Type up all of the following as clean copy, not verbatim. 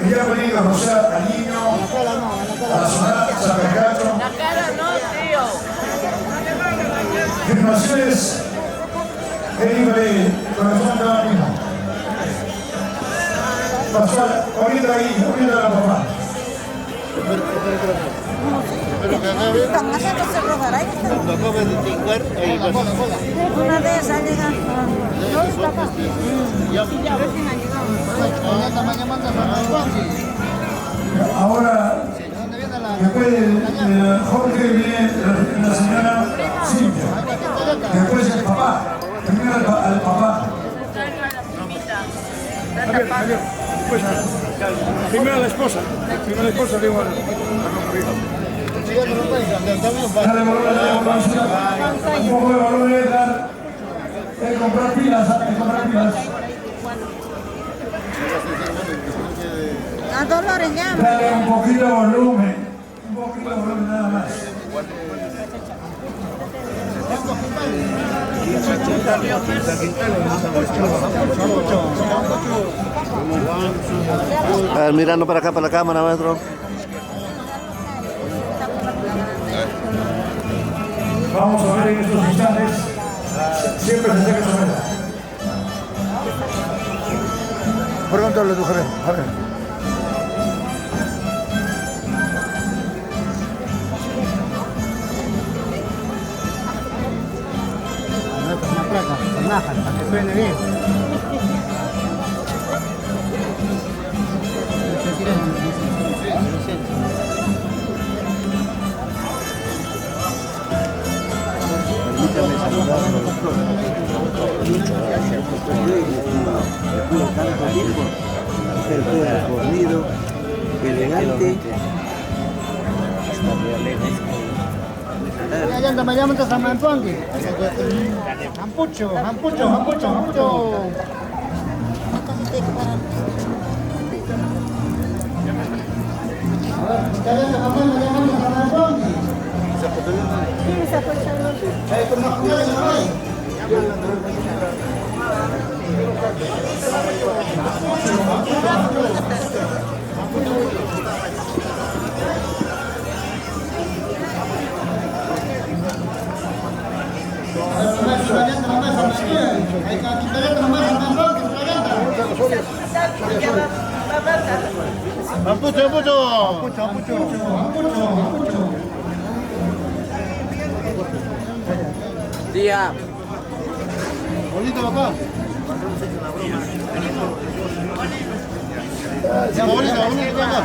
Ella ha venido a rociar al niño, a la zona Zapecacho. La cara no, tío. Filmaciones de índole corazón de la misma. Pascual, ahorita ahí, ahorita la papá. Pero que acá ven, cuando acabas de tingar, ahí vas. Una de esas llega. Ahora, después de Jorge viene la señora Cintia. Después el papá. Primero al papá. Javier, pues, primero la esposa. Primero la esposa, digo al Dale volumen, un poco de volumen, dar. Hay que comprar pilas, hay que comprar pilas. A Dolores llama. Dale un poquito de volumen. Un poquito de volumen nada más. A ver, mirando para acá, para la cámara, maestro. Vamos a ver en estos instantes. Siempre se saca esa meta. Pregúntale a tu jefe. A ver. una placa, con nájal, para que suene bien. Permítame saludarlo, doctor. Muchas gracias, doctor. De puro tanto tiempo. Usted fue fornido, elegante. Ya anda, me llaman de San Antonio. Ampucho. Ampucho. Tía. Bonito, papá. Ya, bonito, papá.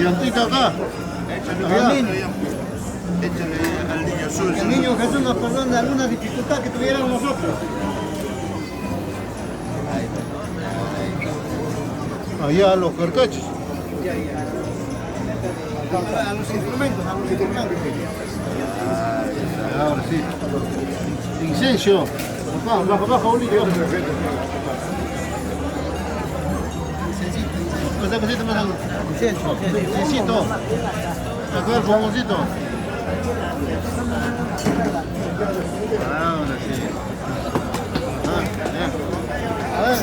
Llantita acá. Échale al niño azul. El niño Jesús nos perdone alguna dificultad que tuviéramos nosotros. Allá a los carcachos. A los instrumentos. Ahora sí. Incencio. Papá, Paulito. Esa cosita más algo. Incensito. Acá el famoncito. Ahora sí. A ver.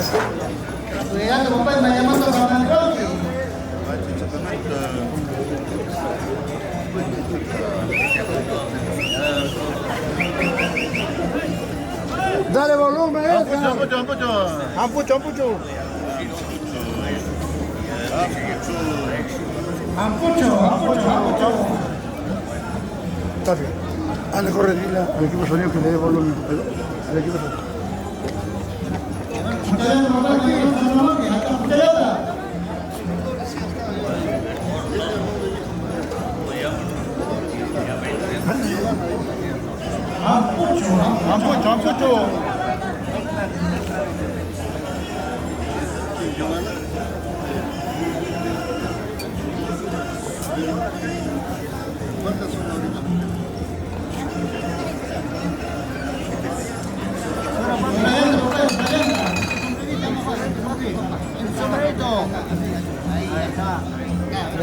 Cuidado, papá, me llamando a San Antonio. Dale volumen, Ampucho. Está bien. Dale, corre, dile al equipo sonido que le dé volumen. Al equipo sonido. Ampucho. ¿Cuántas son ahorita?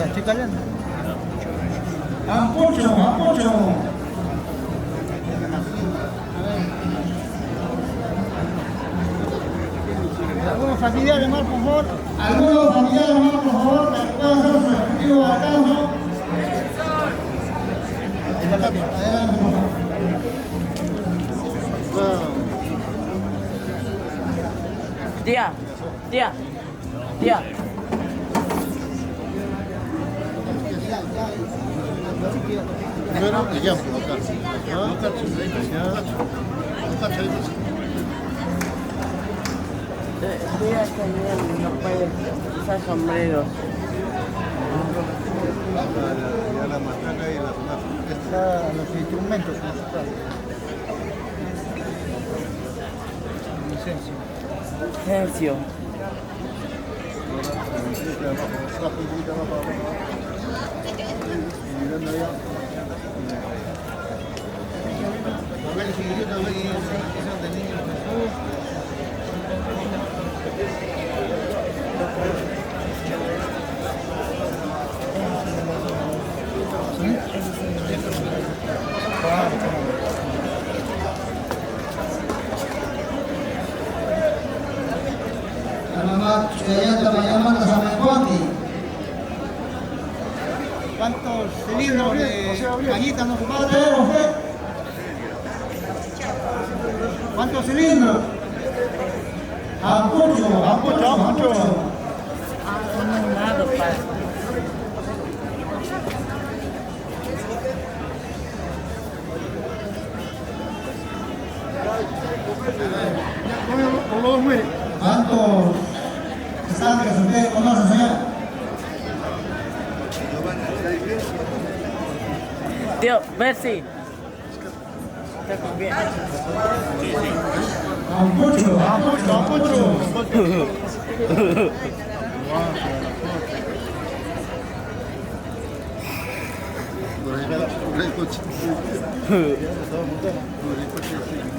Estoy caliente. Ampucho. Algunos familiares más, por favor. Algunos familiares más, por favor, que puedan hacer su respectivo alcance. Adelante, por favor. Tía, tía, tía. Primero, ya, acá. Tía también no puede usar sombreros. La matraca y los instrumentos musicales. Silencio. Selamat Jayanta Mayaman Kasamekwati. ¿Cuántos cilindros de cañita nos falta? ¿Cuántos cilindros? Ampucho. Un lado para. Con los dos muere. ¿Cuántos estanques ustedes conocen, señor? Tío, Mercy. Está con bien. Ampucho.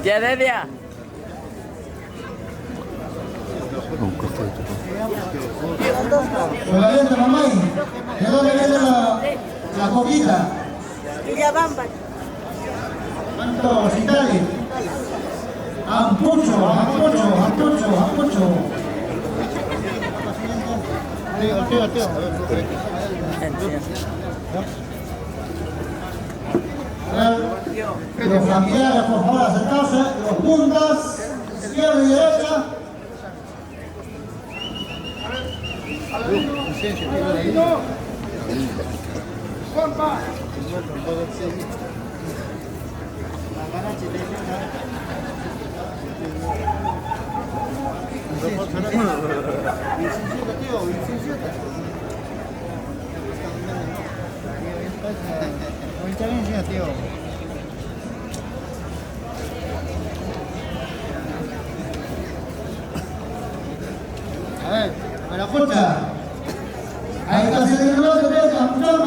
Tía Delia. Jayanta Mamay. ¿De dónde viene la coquita? Villabamba. ¿Cuántos italianos? Ampucho. Los familiares, por favor, acercarse. Los puntas, izquierda y derecha. A ver, Me la escucha. Ahí está el señor que viene a escuchar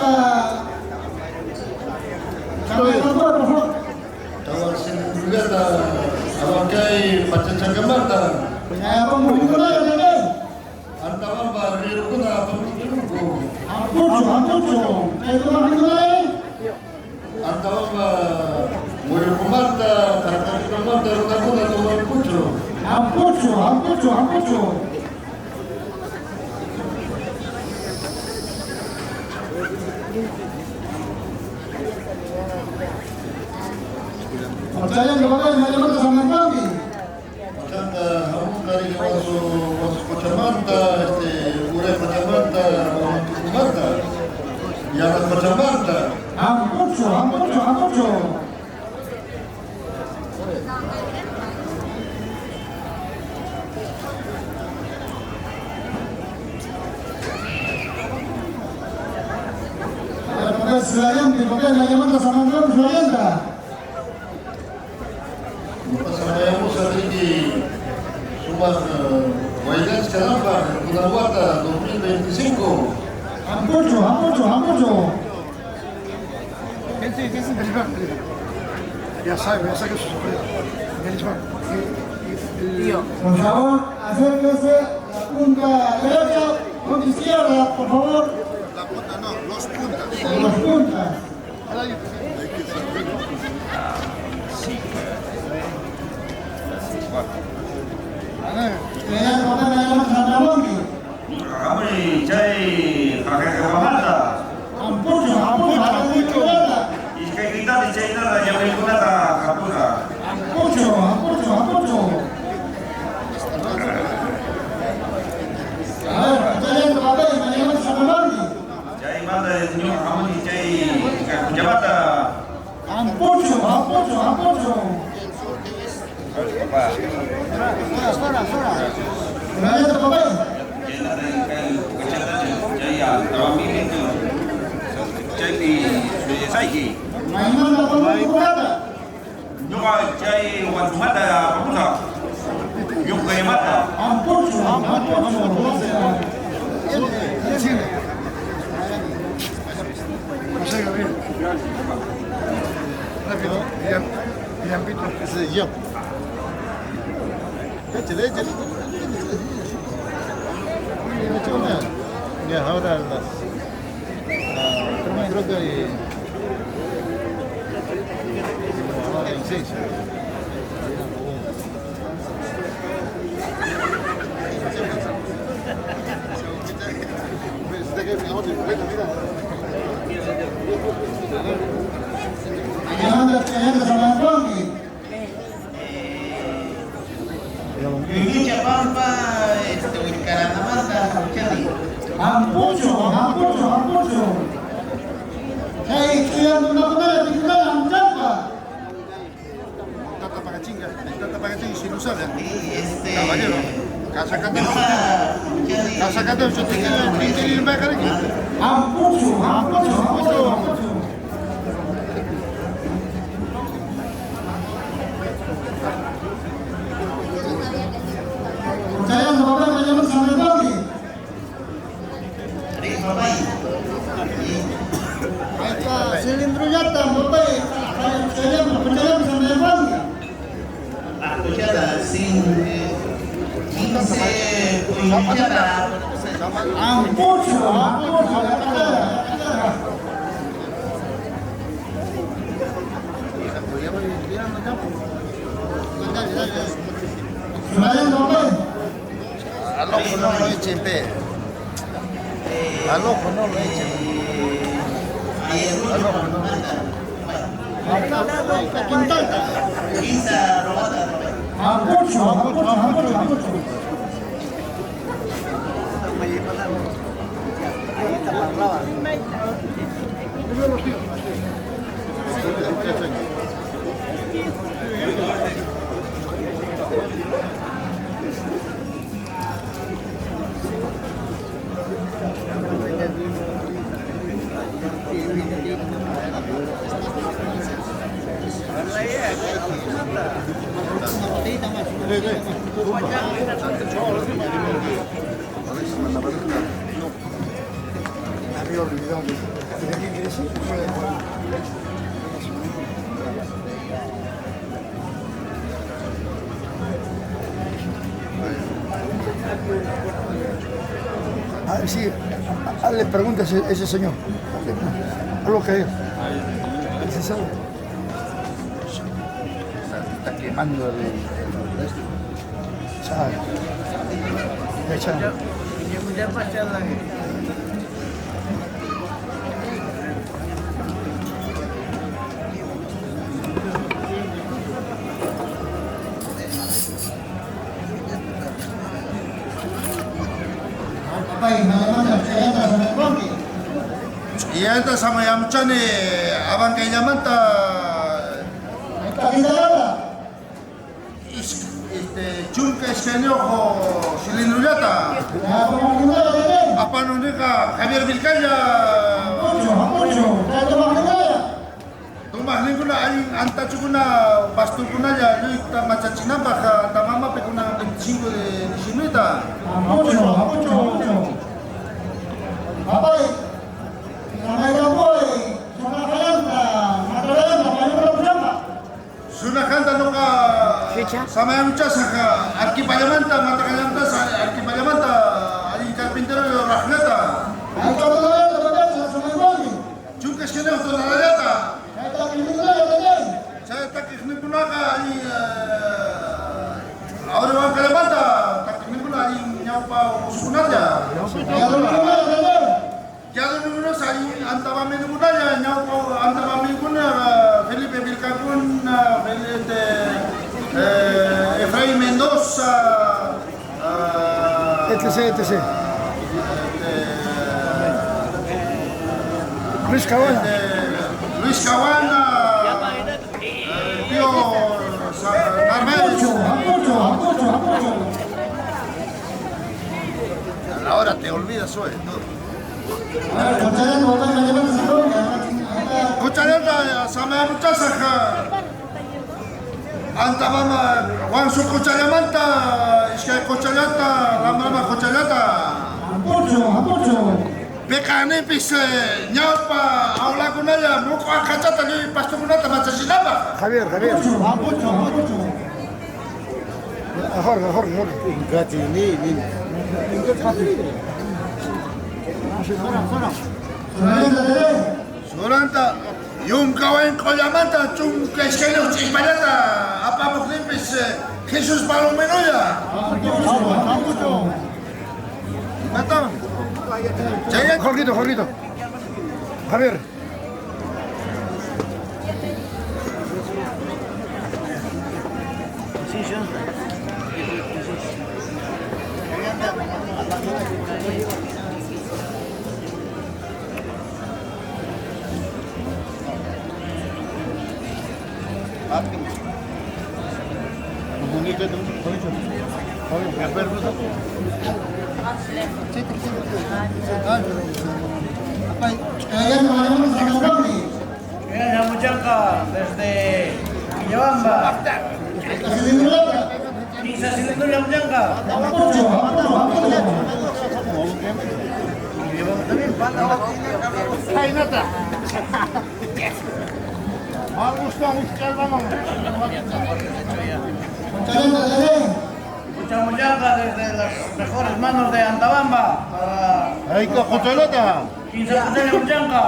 por favor. Kalau senjata awakai pacacagamata Saya pembunuhan ini. antawamba rirukuna pembunuhku Ampucho. Itu pembunuhan. antawamba murikumata tarkakumata rukakuna tumankucho Ampucho. Percaya kepada Mayaman Kasamekwati. Kanda hamu dari wasu kocamanta urai kocamanta kumanta yana kocamanta Ampucho. Selayanti, pakai Mayaman Kasamekwati Selayanta. saya musa lagi subang waidan sekarang Gunawata 2025 Ampucho. ya sabe que eso Tío. Por favor, acérquese la punta derecha, punta izquierda, por favor. La punta no, los puntas. Las puntas. A ver, chay Guatemala, Papusa. Yuca de mata. José Gabriel. Rápido. William Pito. Ese es yo. Échale. Ya, ahora creo que hay 6. Yuya Pampa, Huicaranamanta, Chadi. Ampucho. Hey, estudiando una comida, titular, Amchapa. Tata Pagachinga, si lo sabe. Y Caballero. Casa Cateo, yo te quiero ir más cariño. Ampucho. Cilindro yata, mopai, pecalam sama Evan. Cuchara, sin 15 cuchara. Ampucho. Al ojo no lo echen, pe. Al ojo no lo echen. Ampucho. Había olvidado de qué quiere decir. A ver, sí, hazle preguntas a ese señor. A lo que es. ¿Se sabe? Está quemando el ¿sabes? Y esta sama yamchane abang kay yamanta chunka escaneojo cilindruyata apa nunika Javier Vilcaya tumbas ninguna aling anta chukuna bastu kunaya luita machachina baja tamama pekuna 25 de diciembre Suna kanta nuka sama yang ucasa arquipayamanta mata kayamta arquipayamanta ali carpintero rahnata chunka skene to narayata saya tak ikhni punaka ali ahora van kalamanta tak ikhni punaka ali nyapa usukunaya Jangan dulu saya antara mengunanya nyau antara menguna Felipe Vilcapun, Felipe Efraín Mendoza, etc. Luis Cabana, tío Narváez. Ahora te olvidas hoy. Cuchareta sama muchas anta mama wan su kuchalamanta iskay kuchalata lama kuchalata Apocho. Pekane pis nyapa aula kunaya muko akachata ni pasto kunata machasinaba Javier. Apocho. Jorge. Suranta yung kawen kolamanta chung keskelo chispalata apa muklipis Jesus Palomenoya Matang Jaya Jorgito. Javier. Yamuchanga desde Villabamba. Pisa cilindro Yamuchanga. Yamuchanga desde las mejores manos de Antabamba. Ay ka kuchalata 15 Yamuchanga.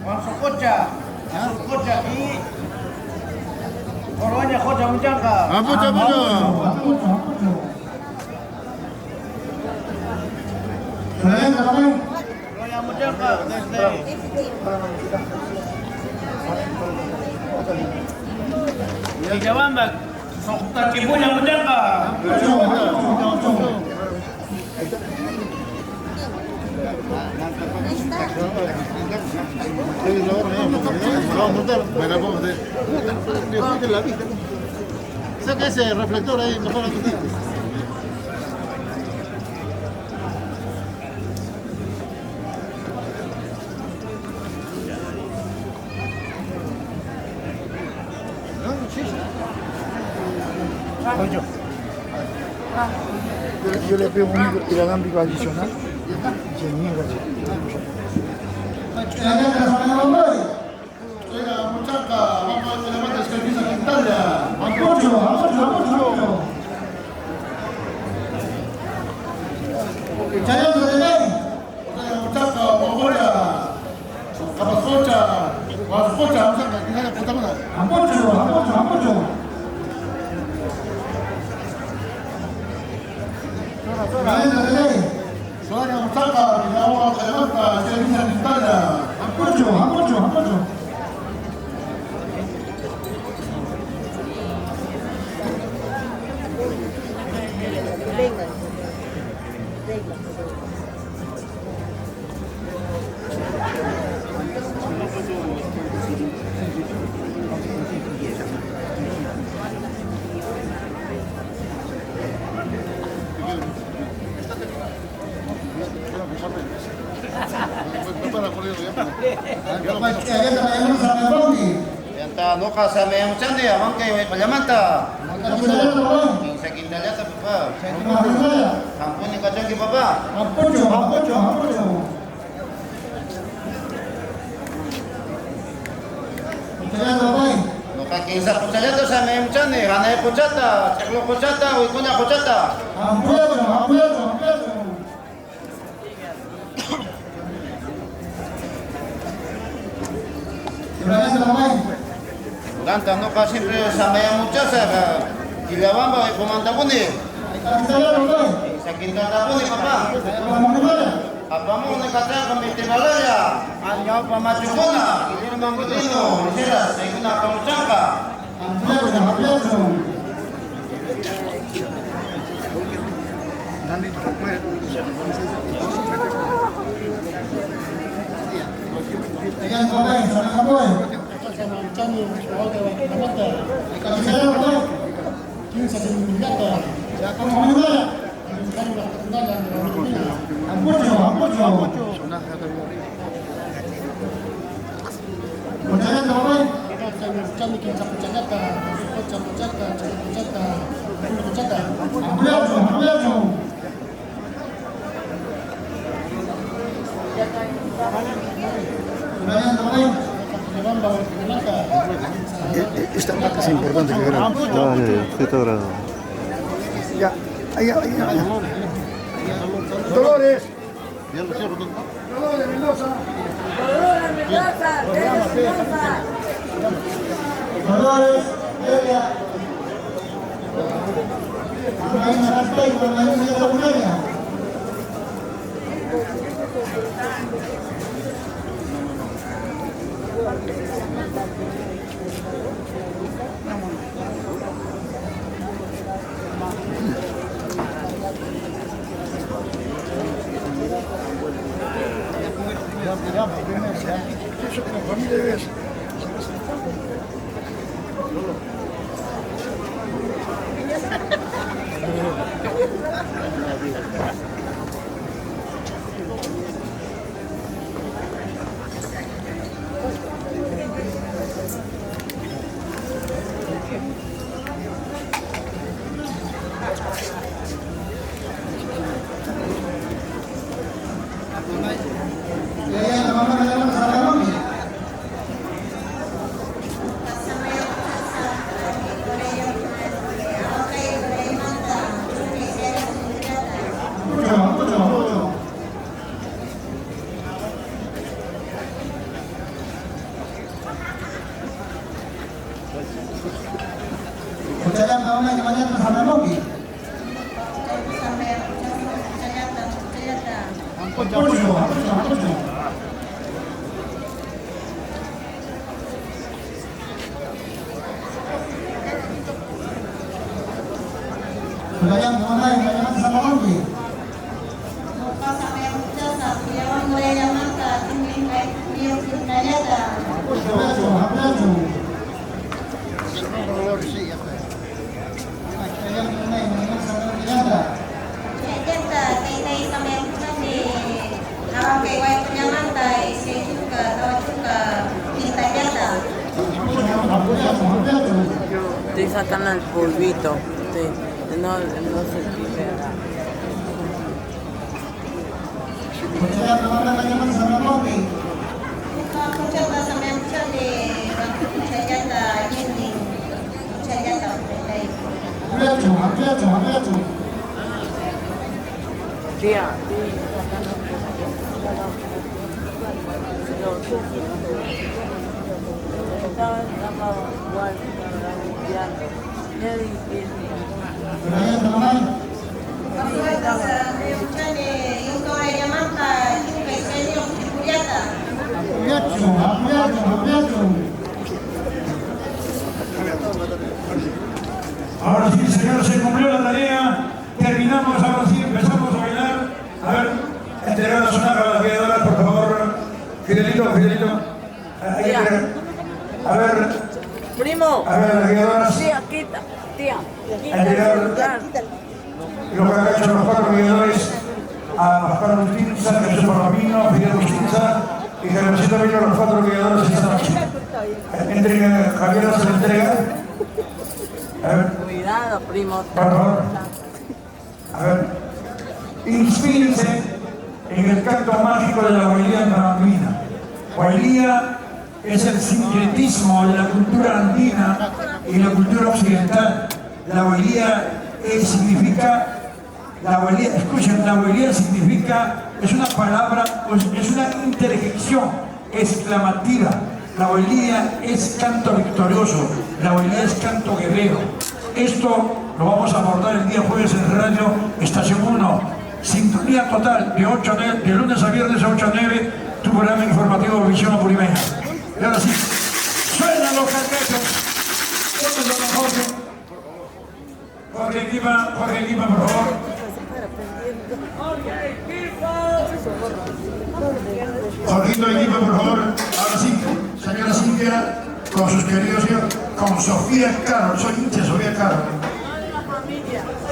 Juan Sococha y Oroña Jocha Muchanga. Apucha Oroña Muchanga desde Villabamba. Tachipuña Muchanga. Saca ese reflector ahí, mejor Yo le pego un inalámbrico adicional. Se niega. Muchacha, vamos a levantar esta camisa Quintana. Apocho. Muchacha, Mongolia. Capazocha. Guascocha, muchacha, que nada, puta madre. Apocho. Sonia, muchacha, que vamos a levantar esta camisa Quintana. Apocho. Yanta nuka sa mayang chande amang kayo ay palyamanta. Sa kindalya sa papa. Hampun ni kacang ki papa. Nuka kinsa kuchalya to sa mayang chande. Hanay kuchata, chaklo kuchata, uikunya kuchata. Ganta nuka siempre sa mayang muchasa ka. Kilawamba ay kumanta po ni. Sa kindalya po ni papa. Apa mo nakataya kami tibalaya. Anyaw pa machukuna. Hindi naman gudino. Sila sa ikuna kamuchangka. Chamikin Capuchacata, Chapuchaca, Chapuchaca, Chapuchaca. Ampliazo. Esta parte es importante que grabe. Ya, ahí. Dolores. Dolores Mendoza. Dolores, ella. Estoy sacando el polvito. No se libera. Tía. Ahora sí, señores, se cumplió la tarea. Terminamos, ahora sí, empezamos a bailar. A ver, entregadas una a las guiadoras, por favor. Fidelito. Ahí, a ver. Primo. A ver, las guiadoras. Tía, quita. Tía. Lo que han hecho los 4 guiadores a Oscar Bustinza, Jesús Palomino, Fidel Bustinza y Germosito Vino, los 4 guiadores esta noche. Javier se entrega. A ver. Cuidado, primo. Por favor. A ver. Inspírense en el canto mágico de la Huaylía andina. Huaylía es el sincretismo de la cultura andina y la cultura occidental. La Huaylía significa, la Huaylía significa, es una palabra, pues es una interjección exclamativa. La Huaylía es canto victorioso, la Huaylía es canto guerrero. Esto lo vamos a abordar el día jueves en Radio Estación 1. Sintonía total de lunes a viernes a 8 a 9, tu programa informativo Visión Apurimeña. Y ahora sí, suenan los carcachos. Jorge Lima, por favor. Jorgito Lima, por favor. Ahora sí, señora Cintia, con sus queridos hijos, con Sofía Caro, soy hincha de Sofía Caro.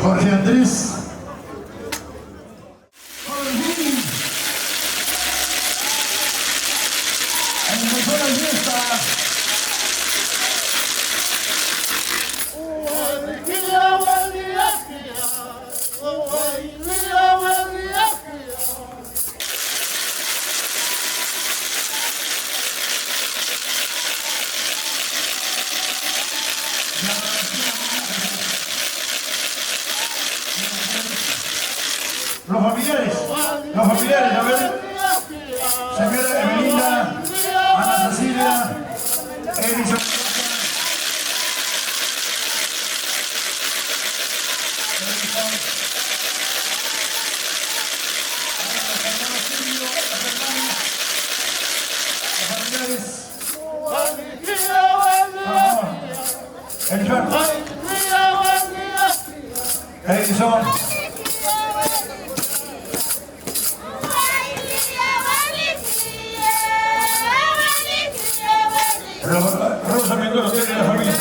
Jorge Andrés. Empezó la fiesta. Los familiares, a ver. Señora Evelina, Ana Cecilia, Edison. Edison. Rosa Mendoza tiene la familia.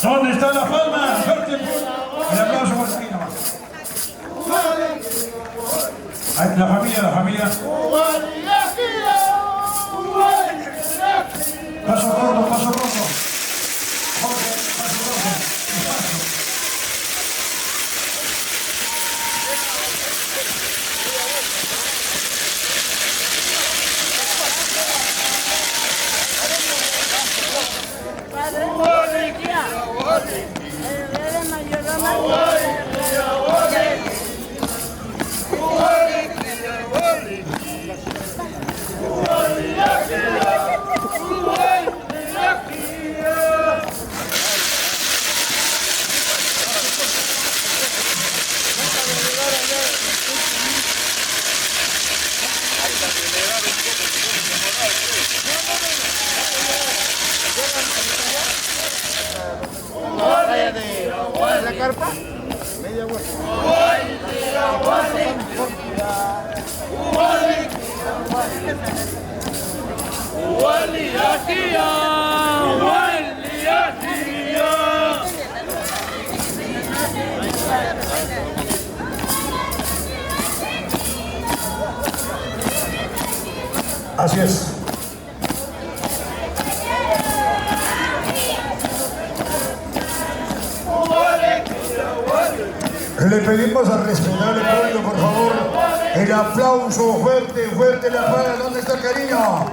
¿Dónde está la palma? Fuerte el aplauso por aquí nomás. Ahí, la familia. Paso corto. Jorge, paso corto. Despacio. ¿La carpa? Media vuelta. Así es. Le pedimos al respetable público, por favor, el aplauso fuerte, la palma. ¿Dónde está el cariño?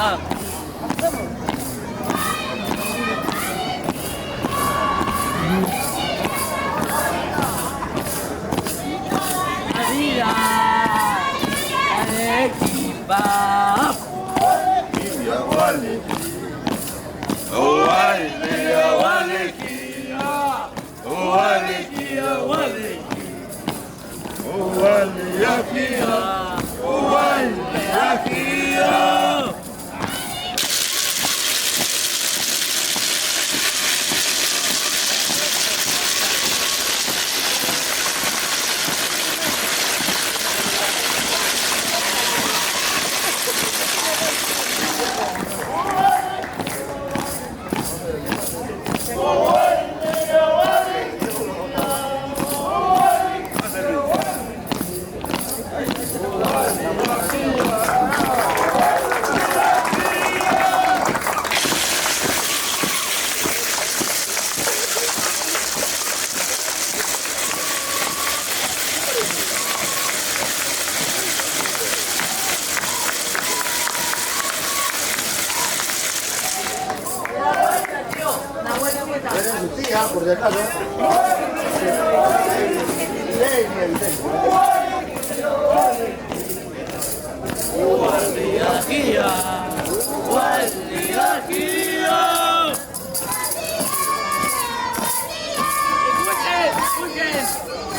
está. Por si acaso.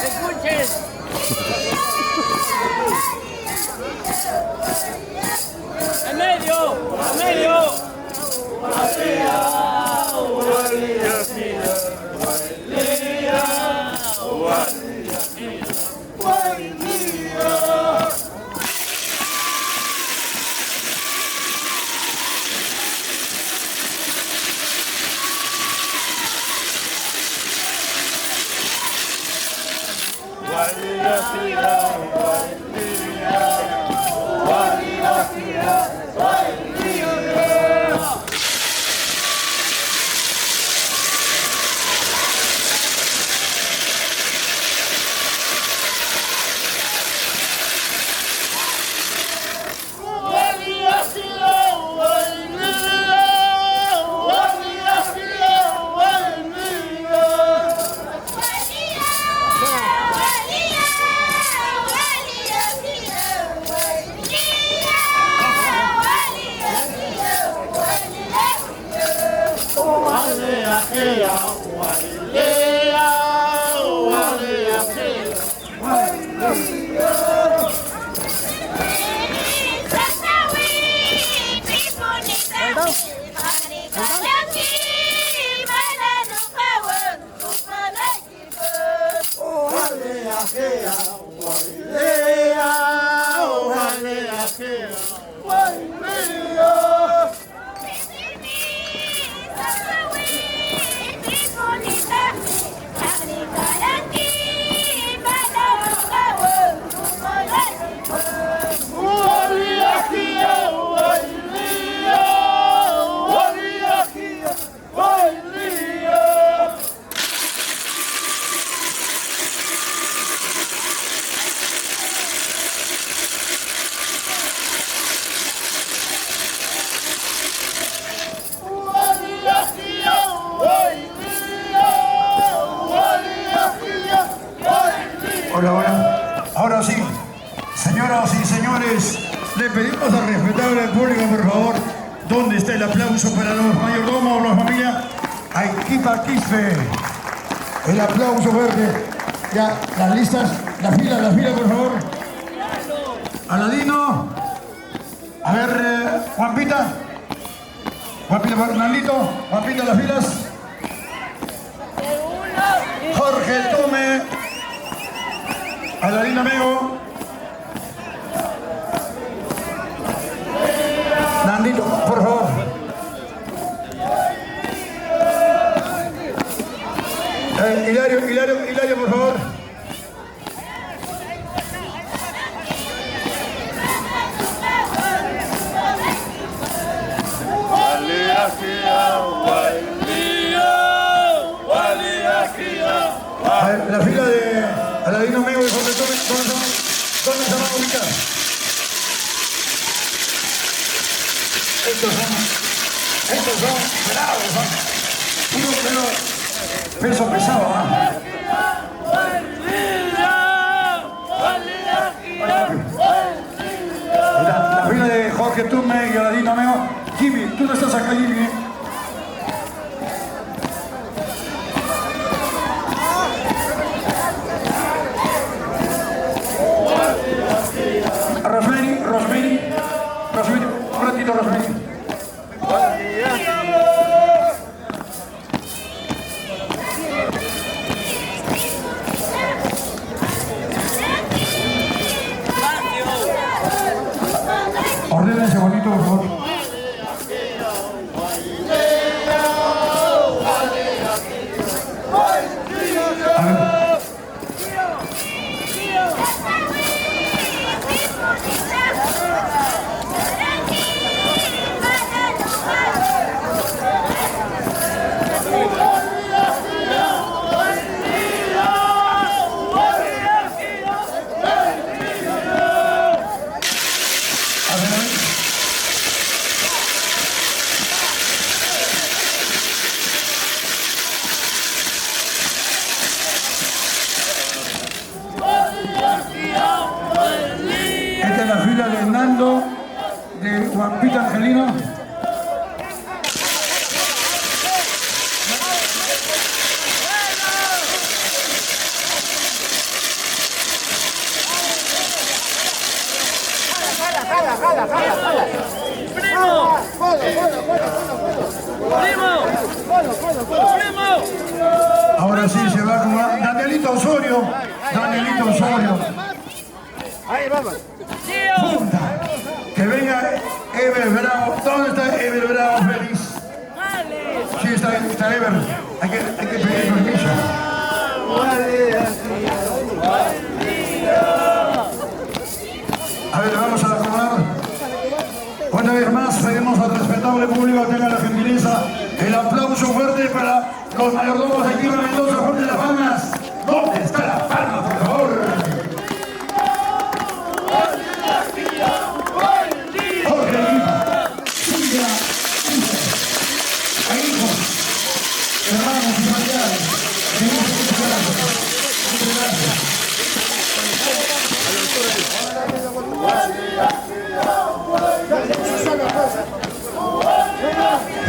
Escuchen. En medio. Hola. Ahora sí, señoras y señores, le pedimos al respetable público, por favor, ¿dónde está el aplauso para los mayordomos, la familia? Aikipa Quispe. El aplauso fuerte. Ya, las listas, la fila, por favor. Aladino. A ver, Juanpita. Juanpita Fernandito. Juanpita, las filas. Jorge Tome. Aladino Mego. Nandito, por favor. Hilario, por favor. A ver, la fila de Aladino Mego y Jorge Tome, ¿dónde se van a ubicar? Estos son bravos, ¿no? Uno peso pesado, ¿ah? La fila de Jorge Tume y Aladino Meo. Jimmy, tú no estás acá, Jimmy. Rosemary, un ratito, Rosemary. Ordénense bonito, por favor. A ver. Esta es la fila de Nando, de Juanpita Angelino. Ahora sí se va con Danielito Osorio. Ahí vamos. Punta. Que venga Ever Bravo. ¿Dónde está Ever Bravo feliz? Sí, está Ever. Hay que pedir permiso. A ver, vamos a acomodar. Una vez más, pedimos al respetable público que tenga la gentileza. El aplauso fuerte para los mayordomos de Quima Mendoza, Jorge Las Palmas. ¿Dónde está la palma, por favor? Jorge Lima, Silvia, hijos, hermanos y familiares. Muchas gracias.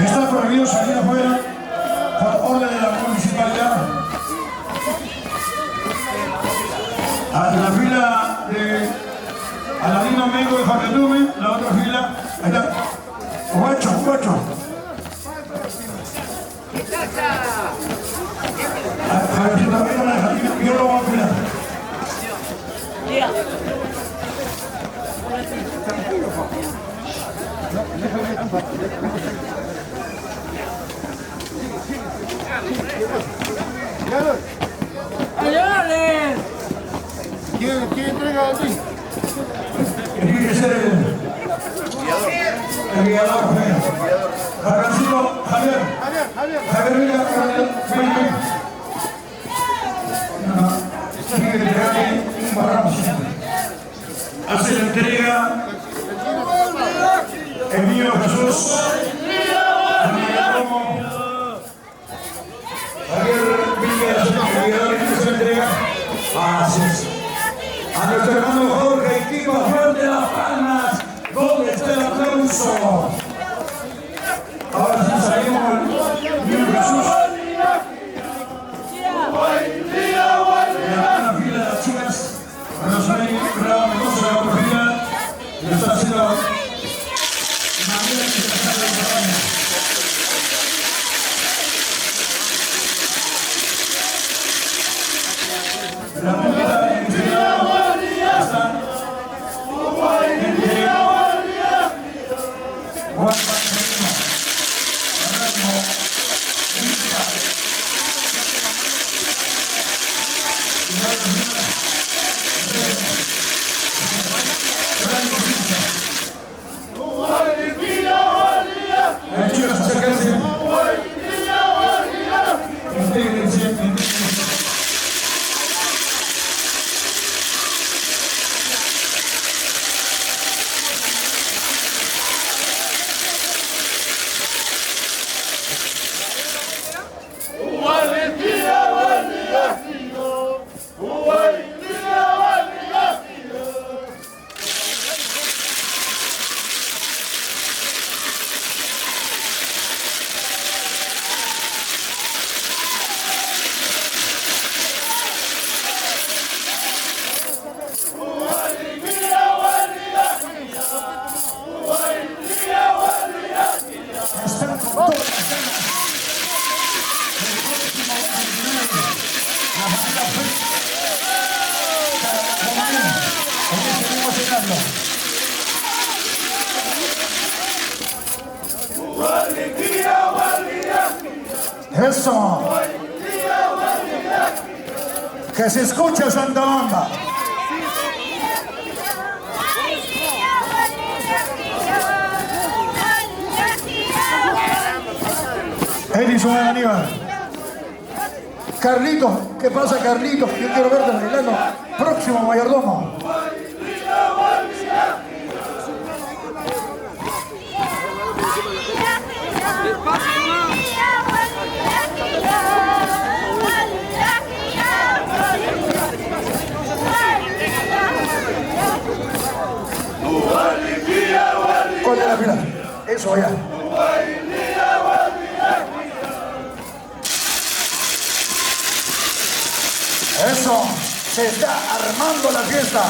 Está prohibido salir afuera por orden de la municipalidad. A la fila de Aladino Mengo de Faquetume, la otra fila, ahí está, Guacho. Yo lo voy a afilar. ¿Quién entrega a ti? Tiene que ser el guiador. Javier Villa, tiene que entregarle un barramos. Hace la entrega el niño Jesús, el mayordomo Javier Villa, el guiador que se entrega. Así es. A nuestro hermano Jorge Equipo Fuerte de Las Palmas, ¿dónde está el aplauso? Ahora sí salimos el niño Jesús. La fila de las chicas, Rosemary Bravo Mendoza, la otra fila, y está haciendo Manuel que está haciendo la campaña. La punta de está entre Juan Pacheco, Erasmo, Lisa, y la otra fila, las chicas acercarse. Eso. Que se escuche Santa Bamba. Edison Aníbal. Carlito, ¿qué pasa, Carlito? Yo quiero verte bailando. Próximo mayordomo. ¿Cuál es la fila? Eso, allá. Eso, se está armando la fiesta.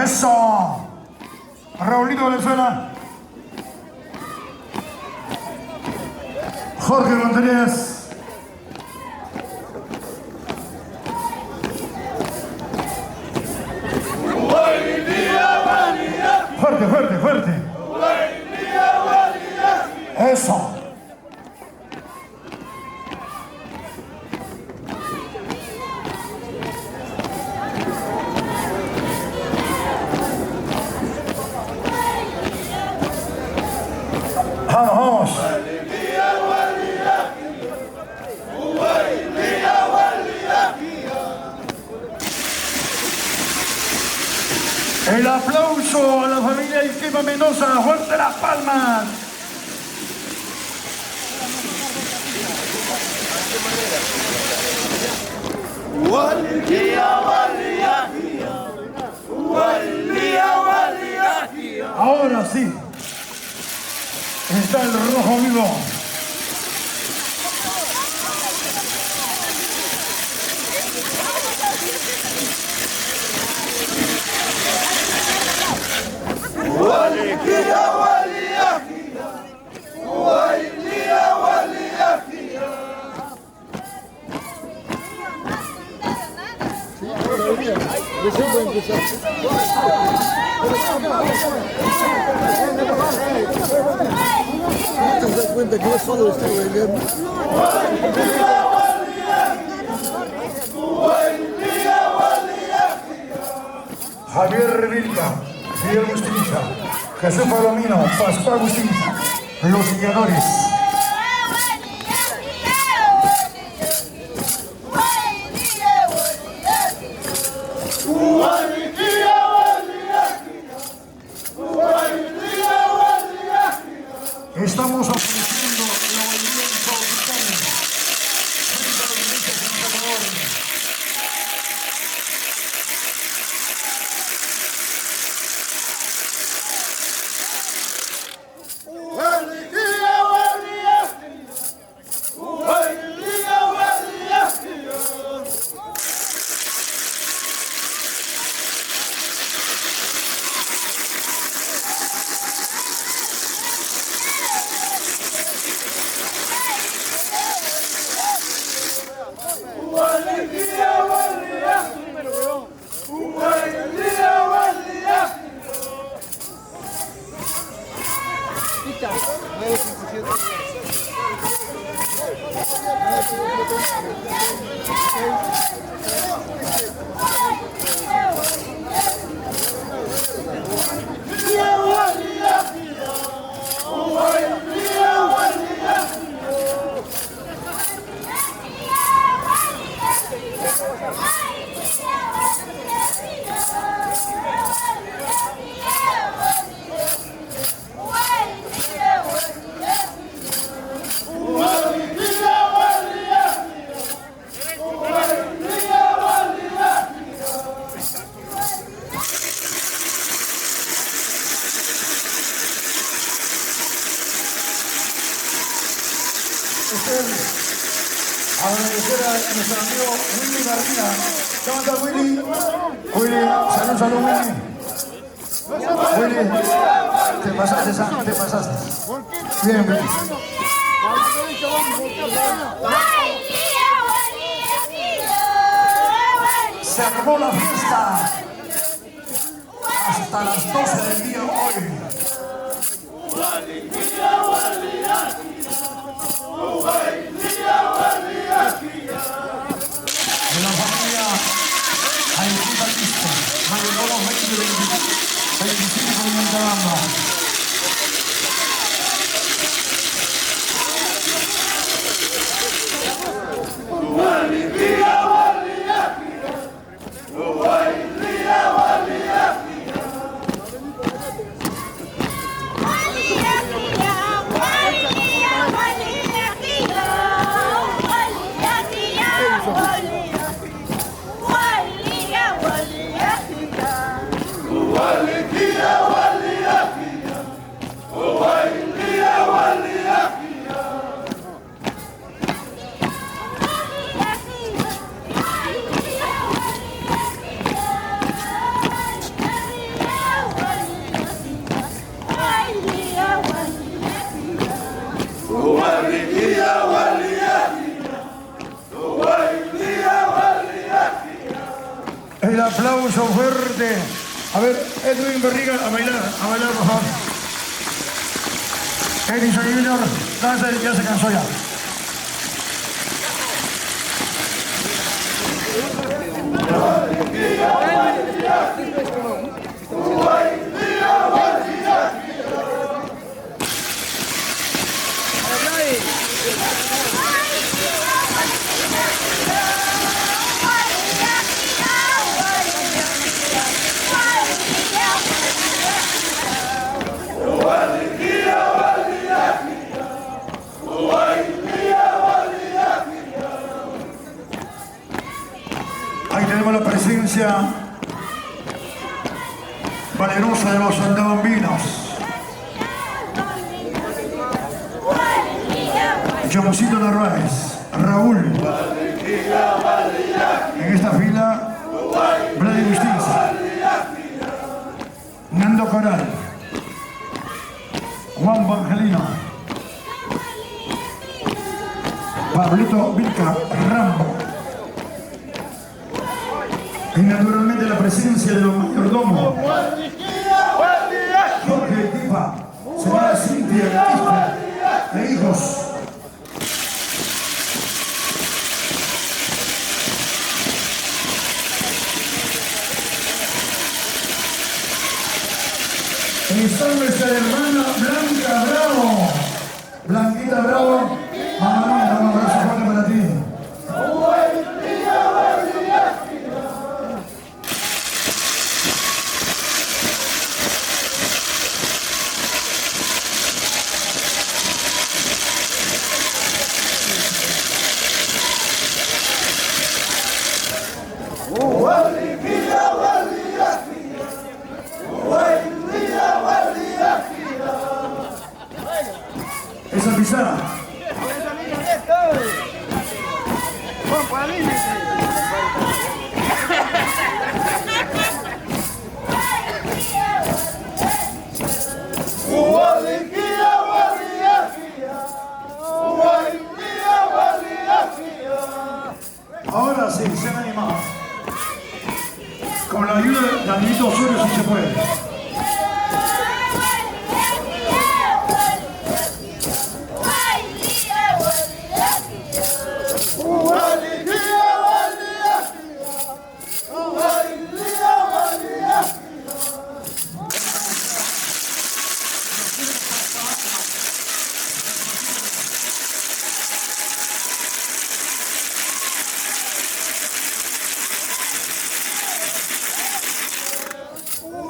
Eso. Raulito Venezuela. Jorge Montañez. Fuerte, fuerte, fuerte. Eso. Vamos, vamos. El aplauso a la familia Izquierda Mendoza. Fuerte las palmas. Ahora sí. Está el rojo vivo. ¿Te das cuenta que yo solo estoy bailando? Javier Vilca, Miguel Bustinza, Jesús Palomino, Pascual Bustinza, los guiadores. Estamos ofreciendo la mayoría de Saucitán frente a la iglesia de San Salvador. pastel. Agradecer a nuestro amigo Willy García. ¿Cómo estás, Willy? Willy, salud, Willy. Willy, te pasaste. Bien, Willy. Se armó la fiesta hasta las 12 del día hoy. De la familia Ayuda Listo, Mayordomo 2025 en Montalbán. El aplauso fuerte. A ver, Edwin Berriga, a bailar, por favor. Edison Junior, ya se cansó ya. Ahí tenemos la presencia valerosa de los andambinos. Chamusito Narváez, Raúl. En esta fila, Vladimir Justicia, Nando Coral, Juan Vangelino, Pablito Vilca, Rambo. Y naturalmente la presencia de los mayordomos. Jorge Equipa, señora Cintia Equipa, e hijos. Está nuestra hermana Blanca Bravo. Blanquita Bravo, mamá mía, un abrazo fuerte para ti. Esa pisada. Ahora sí, se han animado. Con la ayuda de Danielito Osorio sí se puede.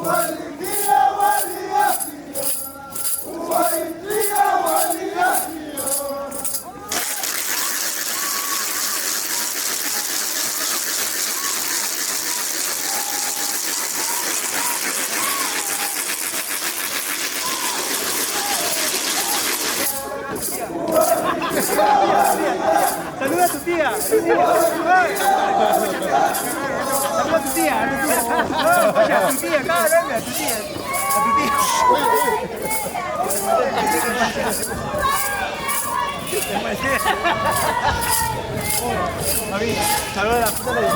Wali Saluda a tu tía. Saluda a tu tía. Oye, a tu tía, acá, venga, a tu tía. A tu tía. Saluda a la puta de la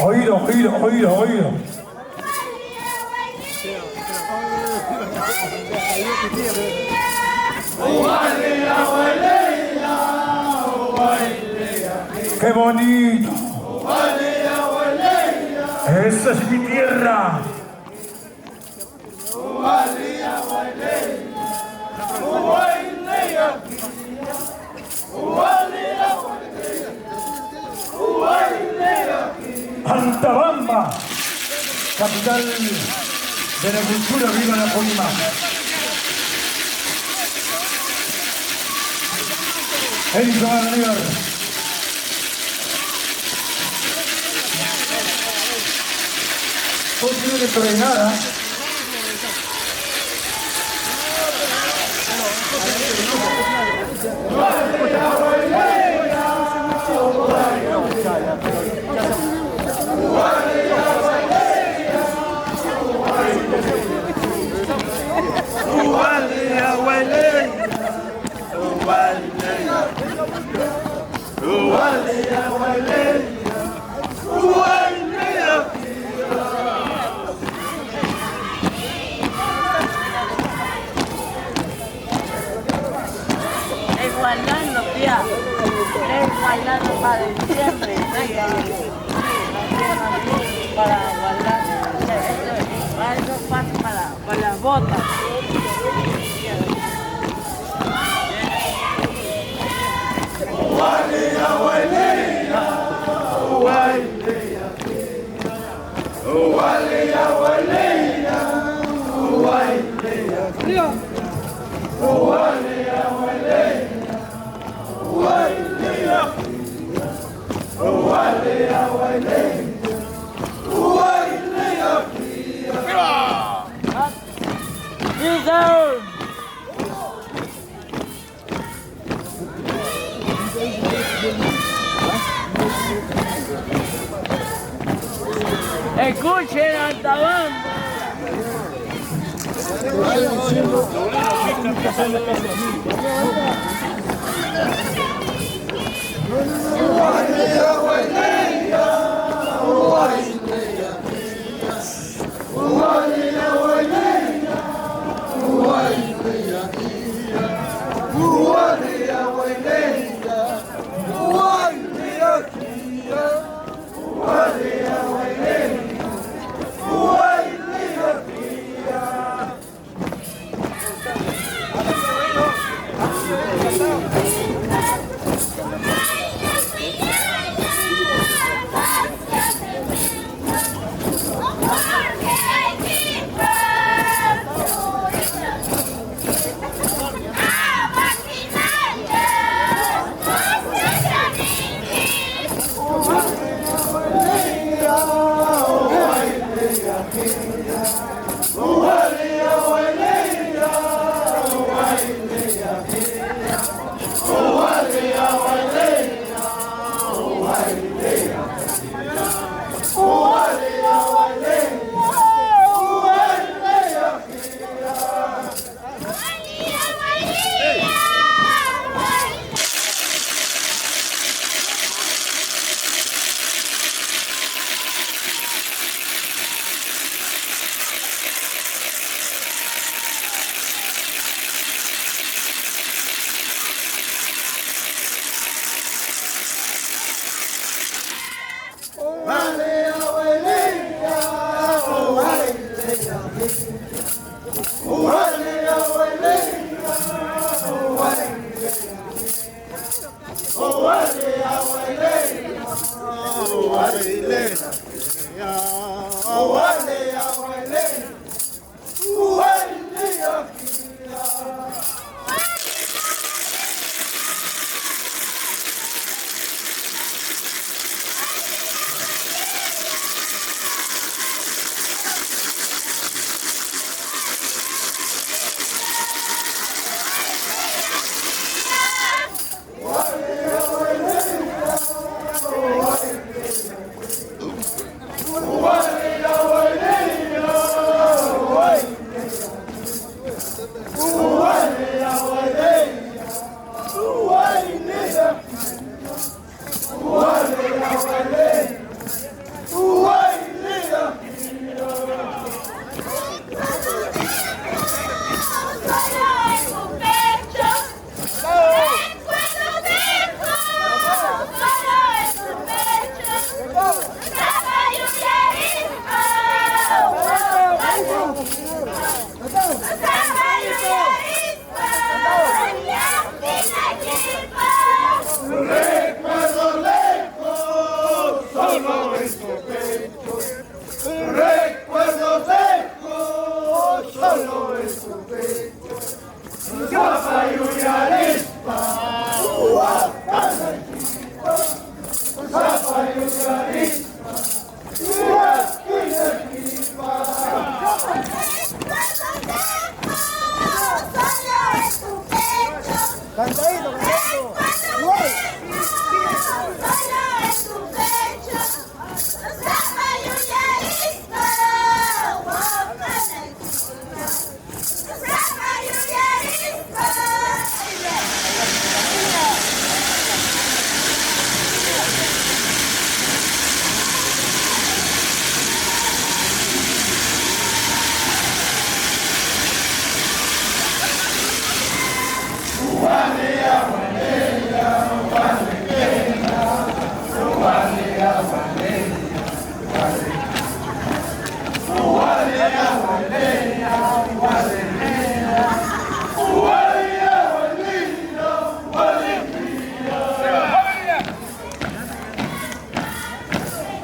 Oído, oído, oído, oído. ¡Qué bonito! ¡Esa es mi tierra! Antabamba, capital de la cultura viva la Colima. Edison Aníbal. No tiene que frenar. Bailando, tía. Bailando para diciembre. Para bailar. Eso pasa para las botas. Escuchen Antabamba.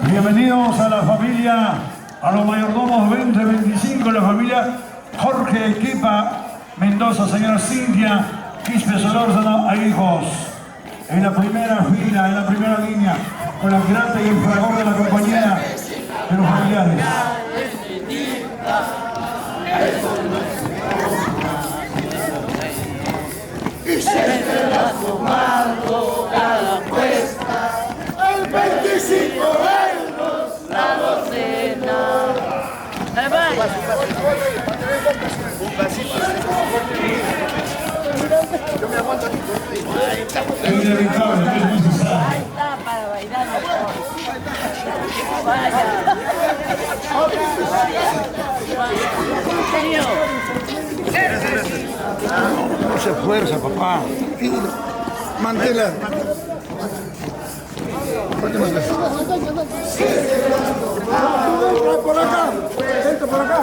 Bienvenidos a la familia, a los mayordomos 2025, la familia Jorge Equipa Mendoza, señora Cintia Quispe Solórzano a hijos. En la primera fila, en la primera línea, con la grata y el fragor de la compañía de los familiares. Y siempre va sumando cada cuesta, el 25 euros la docena. Un vasito. Yo me aguanto aquí. Es inevitable, es necesario. Ahí está, para bailar mejor. Vaya. No se fuerza, papá. Mantela. Por acá. Vente por acá.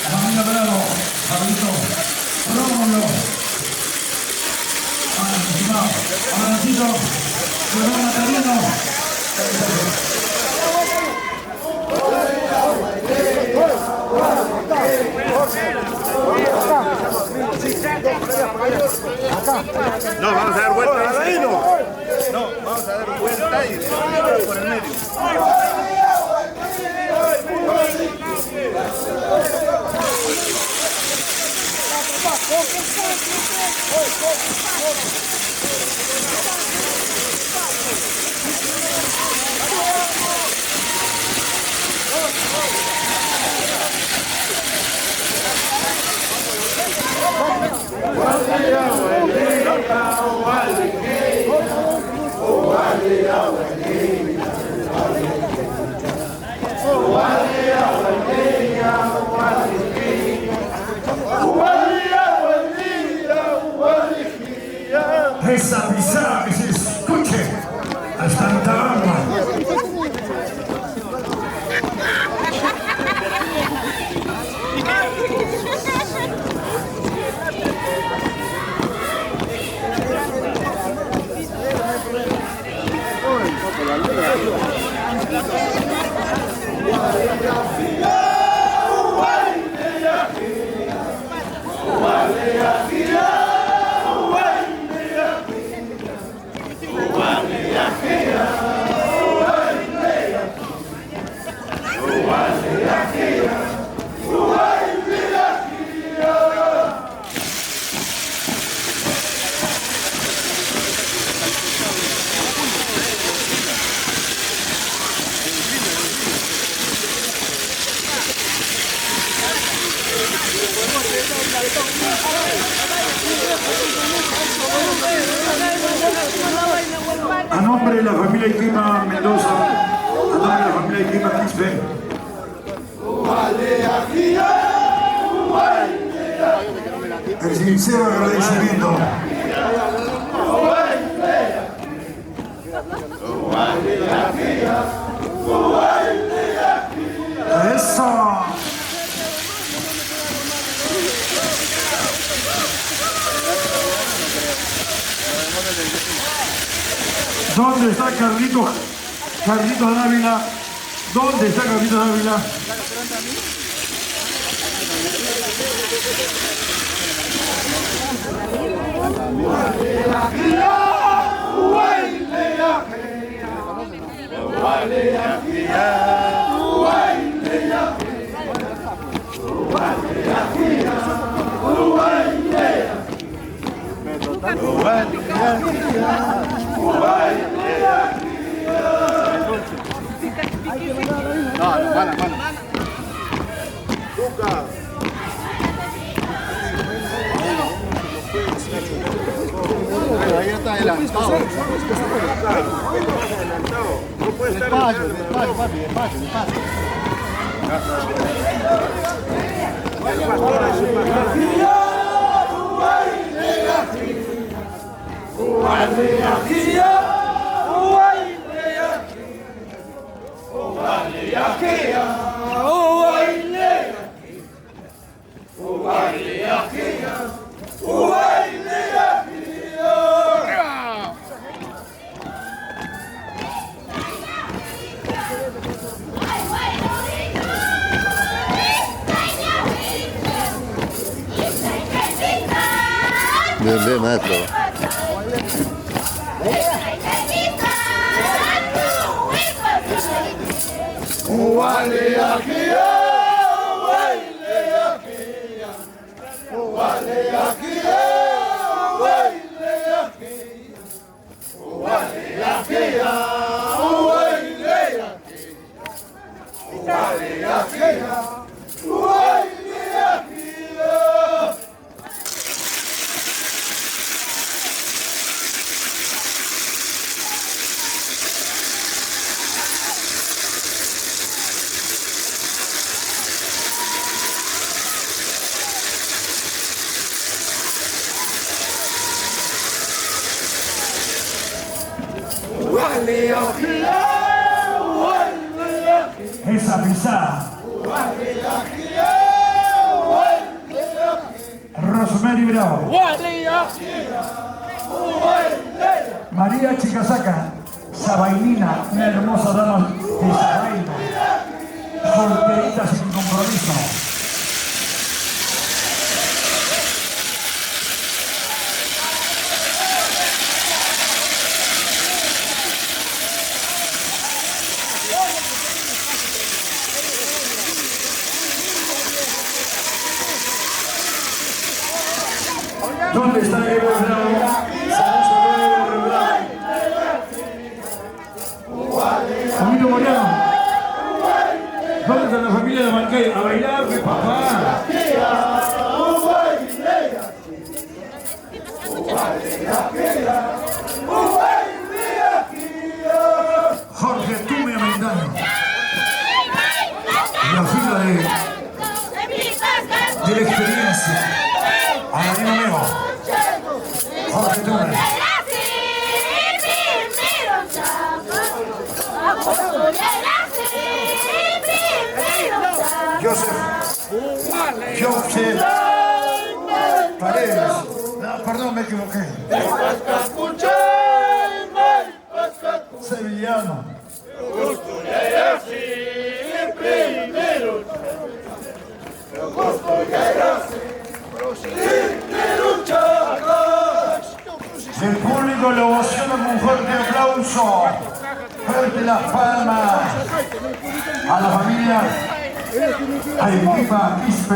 Familia Bravo, Pablito, Rómulo, Abrancito, Rodón Matarino. No, vamos a dar vuelta ahí. No, vamos a dar vuelta y por el medio. Esa pisada que se escuche hasta Antabamba. A nombre de la familia Iquima Mendoza, a nombre de la familia Iquima Quispe, el sincero agradecimiento ¡eso! ¿Dónde está Carlito Dávila? ¿Dónde está Carlito Dávila? Ahí está adelantado. No puede estar despacio, papi, despacio. Bien, bien, maestro. Esa pisada. Rosemary Bravo. María Chicasaca. Sabainina, una hermosa dama de Sabaina. Solterita sin compromiso. ¿Dónde está el Bravo? Camilo Moreno. ¿Dónde está la familia de Marcay? A bailar, mi papá. Jorge Tume Mendaño. La fila de la experiencia. Aladino Mego. Jorge Tume. Joseph Paredes. No, perdón, me equivoqué. Sevillano. El público lo emociona con un fuerte aplauso. Fuerte las palmas a la familia Arequipa Quispe.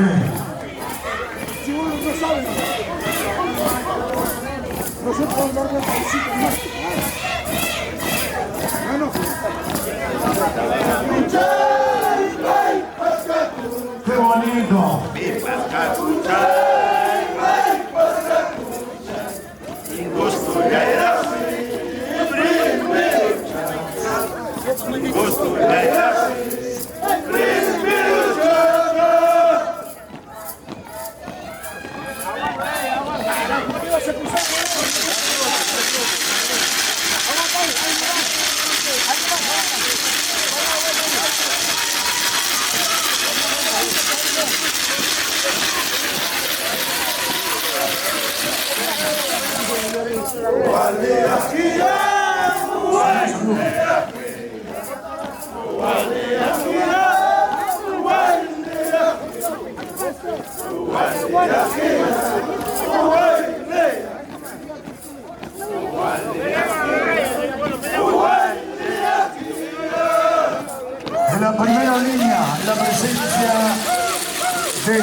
¡Qué bonito! En la primera línea, la presencia de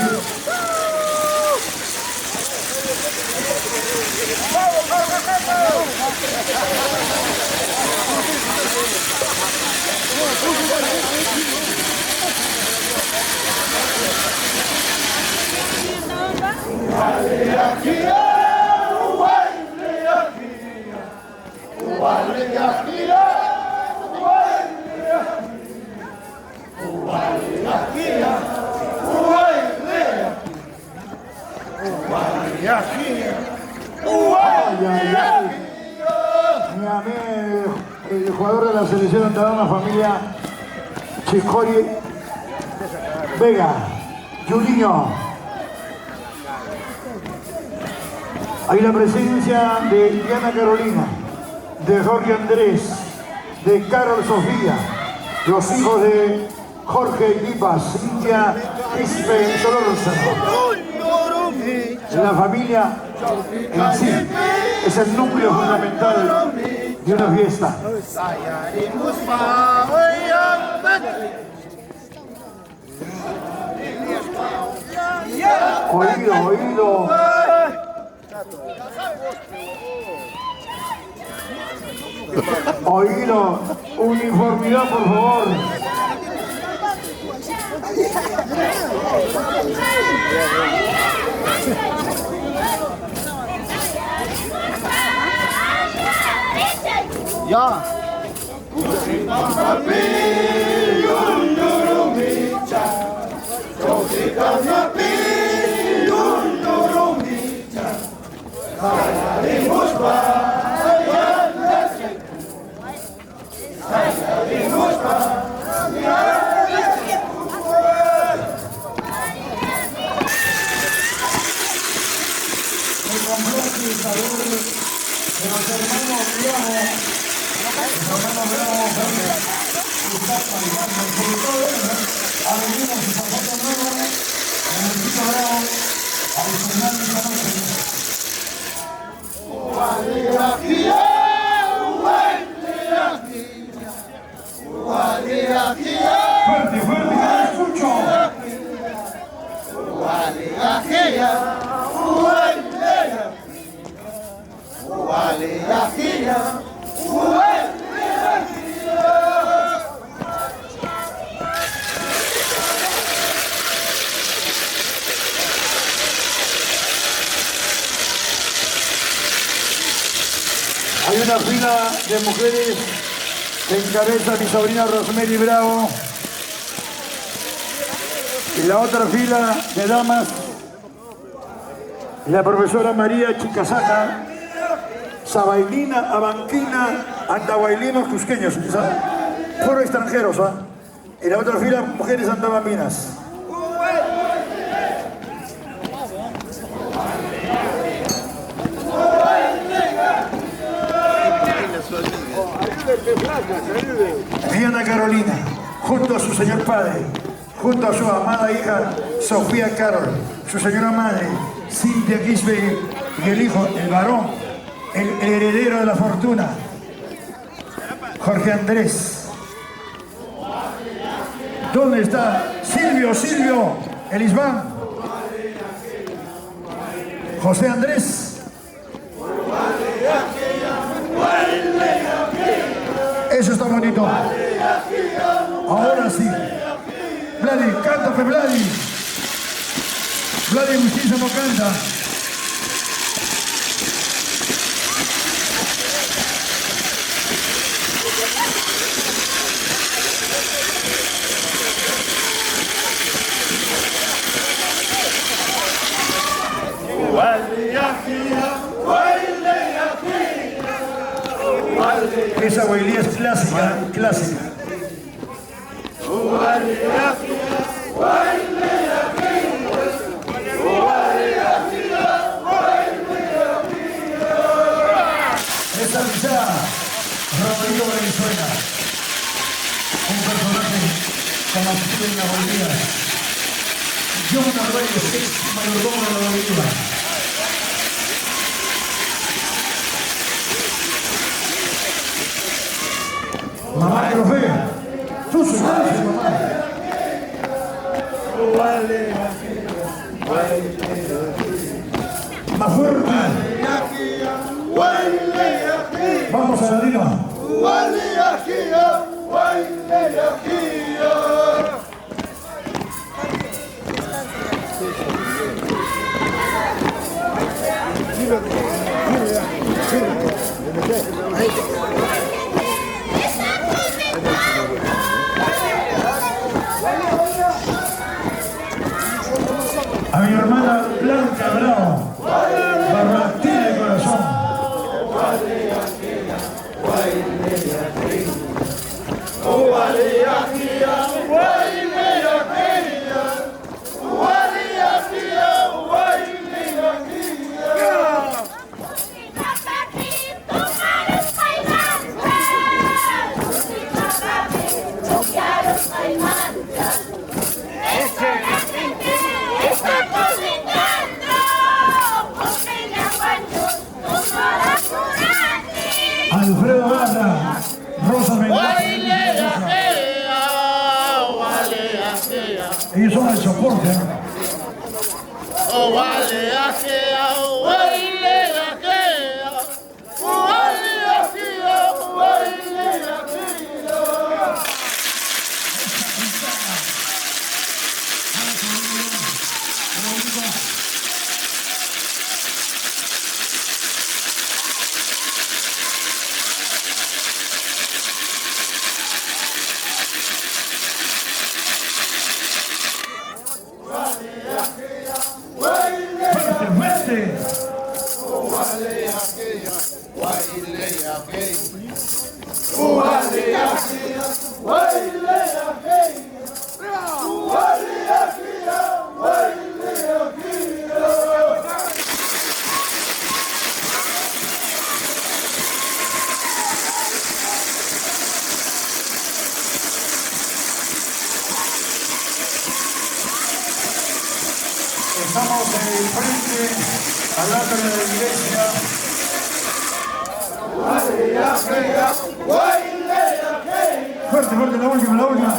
el jugador de la selección andaluna, familia Chicori Vega, Juliño. Hay la presencia de Diana Carolina, de Jorge Andrés, de Carol Sofía, los hijos de Jorge Vivas, Cintia Quispe Solórzano. La familia en sí es el núcleo fundamental de una fiesta. Oído, oído. Oído, uniformidad, por favor. Ya. Fuerte, fuerte, que no escucho. Hay una fila de mujeres que encabeza mi sobrina Rosemary Bravo y la otra fila de damas la profesora María Chicasana, Sabailina, Abanquina, Andahuaylinos, cusqueños, fueron extranjeros, ¿ah? Y la otra fila mujeres andabambinas. Diana Carolina, junto a su señor padre, junto a su amada hija Sofía Carol, su señora madre Cintia Quispe y el hijo, el varón, el heredero de la fortuna, Jorge Andrés. ¿Dónde está? Silvio, Elisbán, José Andrés. Eso está bonito. Ahora sí. Vladi, cántate, Vladi. Vladi Justicia no canta. Esa huelía es clásica, clásica. Esta quizá Rodrigo Venezuela, un personaje conocido en la Bolivia. Yo me Arroyo, mayordomo de la Bolivia. Mamá que lo vea. Tú se sabes, mamá. Más fuerte. Vamos a la rima. A mi hermana Blanca Bravo, Barranquilla de corazón. Estamos frente al atrio de la iglesia. Fuerte, fuerte, la última, la última.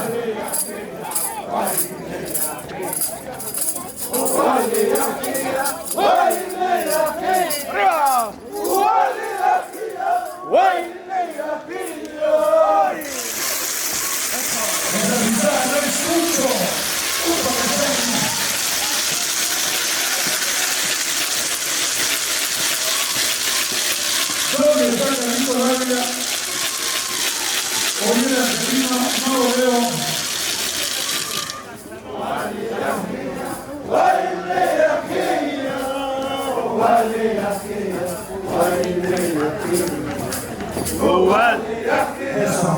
No escucho. ¿Dónde está el Carlito Dávila? Oye, no lo veo. Eso.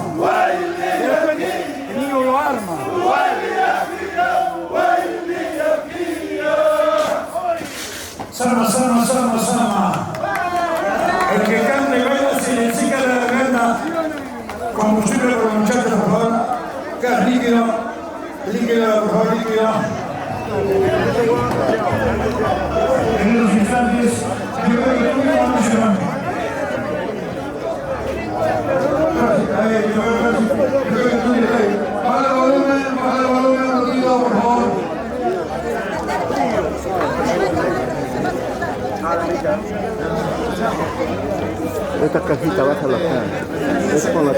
El niño lo arma. Sama, sama, sama, sama. El que canta y baila se le chica la garganta. Combustible por los muchachos, por favor. Gas líquido. Líquido, por favor, líquido. En unos instantes, yo creo que es muy emocionante. Baja el volumen, lo pido, por favor. Esta cajita baja la pena. Es con la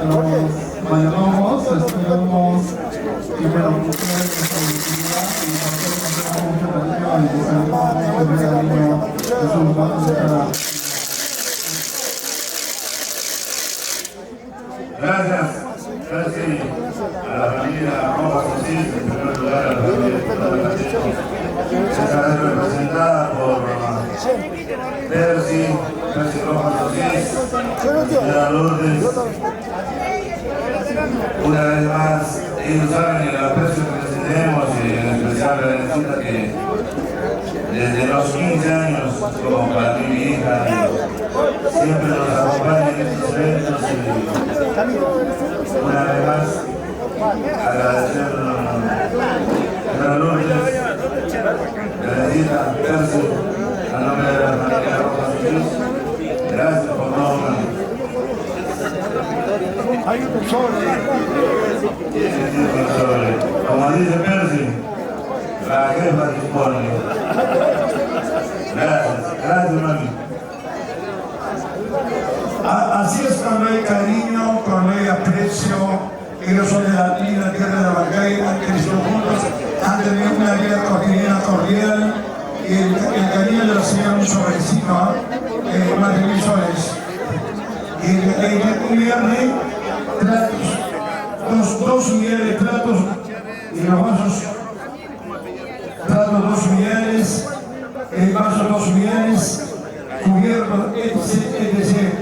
Los mayordomos, esperamos primero mucho Gracias a la familia Rojas Sosis, en primer lugar a la familia que está representada por Percy Rojas Sosis, señora Lourdes. Una vez más, ellos saben el aprecio que les tenemos y en especial la Teresita que desde los 15 años, como para mi hija, siempre nos acompaña en estos eventos y una vez más agradecer a Lourdes, Teresita, Percy, a nombre de la familia Rojas Sosis. Gracias por todo. Hay un sobre. Como dice Percy, la jefa dispone. Gracias, mami. Así es cuando hay cariño, cuando hay aprecio. Ellos son de la linda tierra de Abancay, han crecido juntos, han tenido una vida cotidiana cordial y el cariño de la señora un sobrecito, más de 1000 soles. Y un viernes, platos, dos unidades de platos y los vasos, platos 2 unidades, vasos 2 unidades, cubiertos, etc.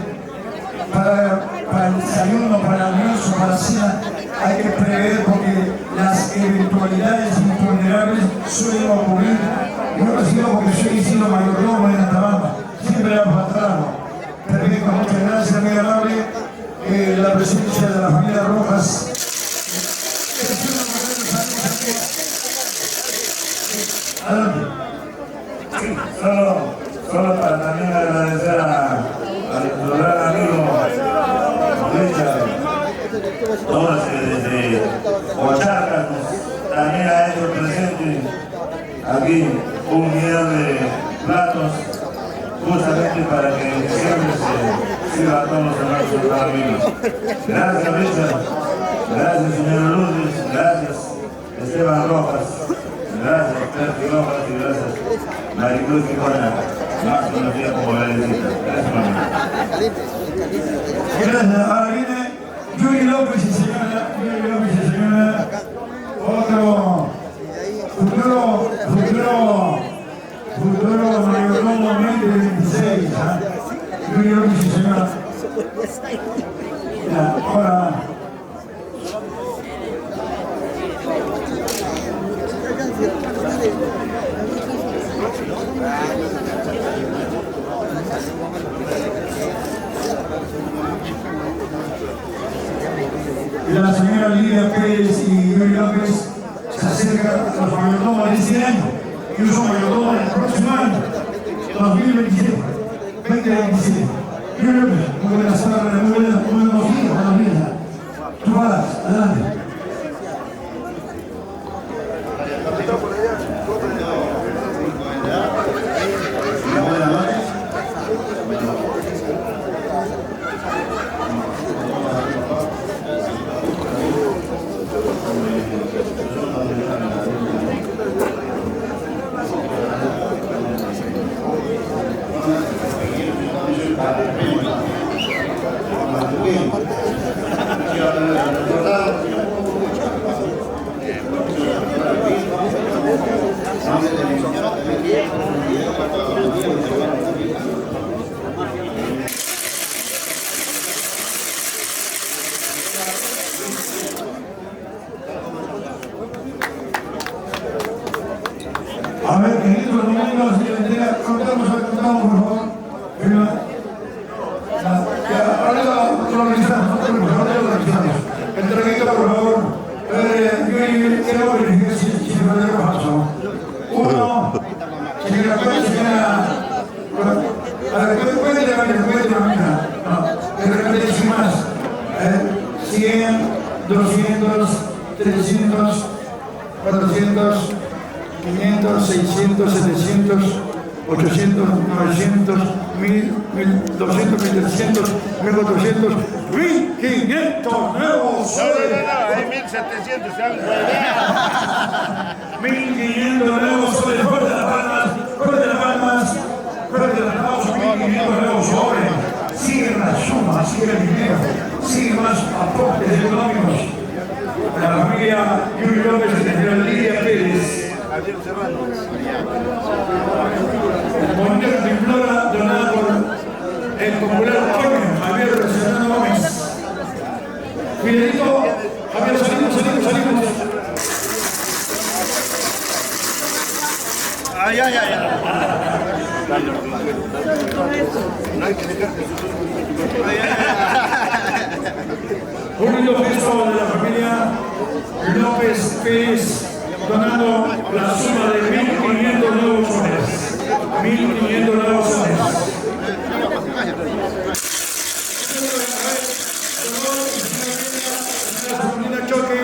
Para el desayuno, para el almuerzo, para la cena, hay que prever porque las eventualidades imponderables suelen ocurrir. Yo lo digo porque soy sido mayordomo en Antabamba, siempre va a faltar algo. Perfecto, muchas gracias, muy amable. La presencia de la familia Rojas. Solo justamente para que siempre se sirva a todos los hermanos y amigos. Gracias, Richard. Gracias, señora Lourdes. Gracias, Esteban Rojas. Gracias, Percy Rojas. Y gracias, Maricruz Quijona, más conocida como Valentina. Gracias, mamá. Gracias. Ahora viene Yuri López y señora. Yuri López y señora. Otro futuro mayordomo 2026. Yuri López y señora. Ya, ahora. La señora Lidia Pérez y Yuri López se acercan a los mayordomos de este año. Ellos son mayordomos del próximo año, 2027. Yuri López, muy buenas tardes, muy buenos días. Tú vas, adelante. Buenas noches. A ver, queridos domingos, contamos, por favor. Ahora lo organizamos. Entreguito, por favor. Quiero verificar si se puede pasar. Uno, señora, puede terminar. No, de repente sin más. 100, 200, 300, 400, 500, 600, 700, 800, 900, 1000, 1200, 1300, 1400, 1500 nuevos soles. Hay 1700, ¿sabes? 1500 nuevos soles. Fuerte las palmas, fuerte las palmas, fuerte las palmas, 1500 nuevos soles. Sigue la suma, sigue el dinero, sigue más aportes económicos. La familia Yuri López y la señora Lidia Pérez. Monter Timplora, donada por el popular joven Javier Serrano Gómez. Fidelito, Javier, salimos. Ay. No hay que dejar de Un lindo gesto de la familia López Pérez, donando la suma de 1.500 nuevos soles. 1.500 nuevos soles. Choque.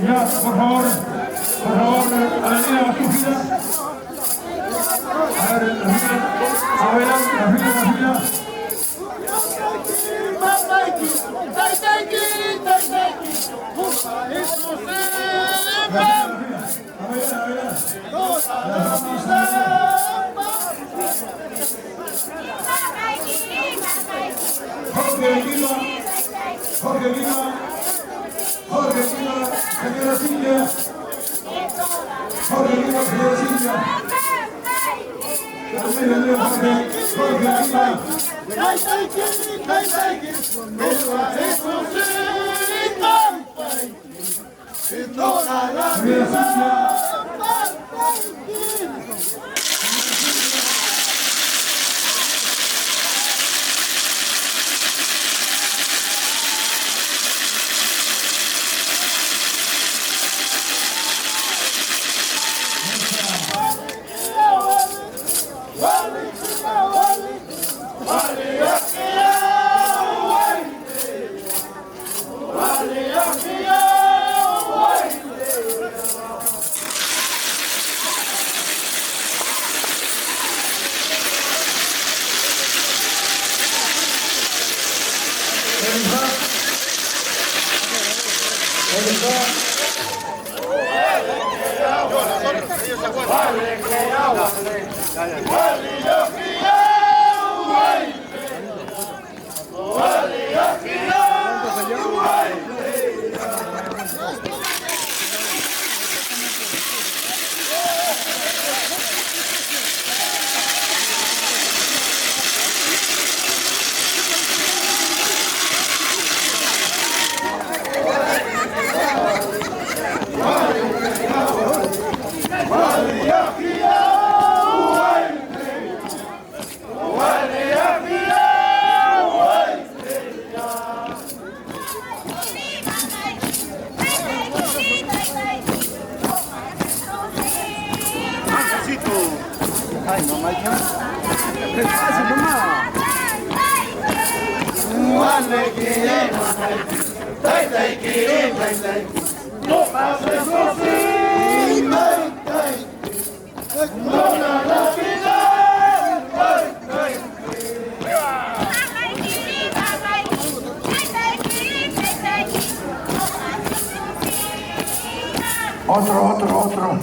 Ya, por favor, a la línea más fila. A ver, la fila. Jorge Lima, señora Silvia. Jorge Lima, señora Silvia. Otro.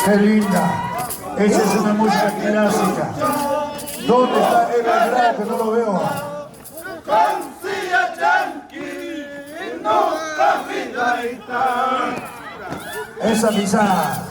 Qué linda. Esa es una música clásica. ¿Dónde está el Grau, que no lo veo? Esa pisada.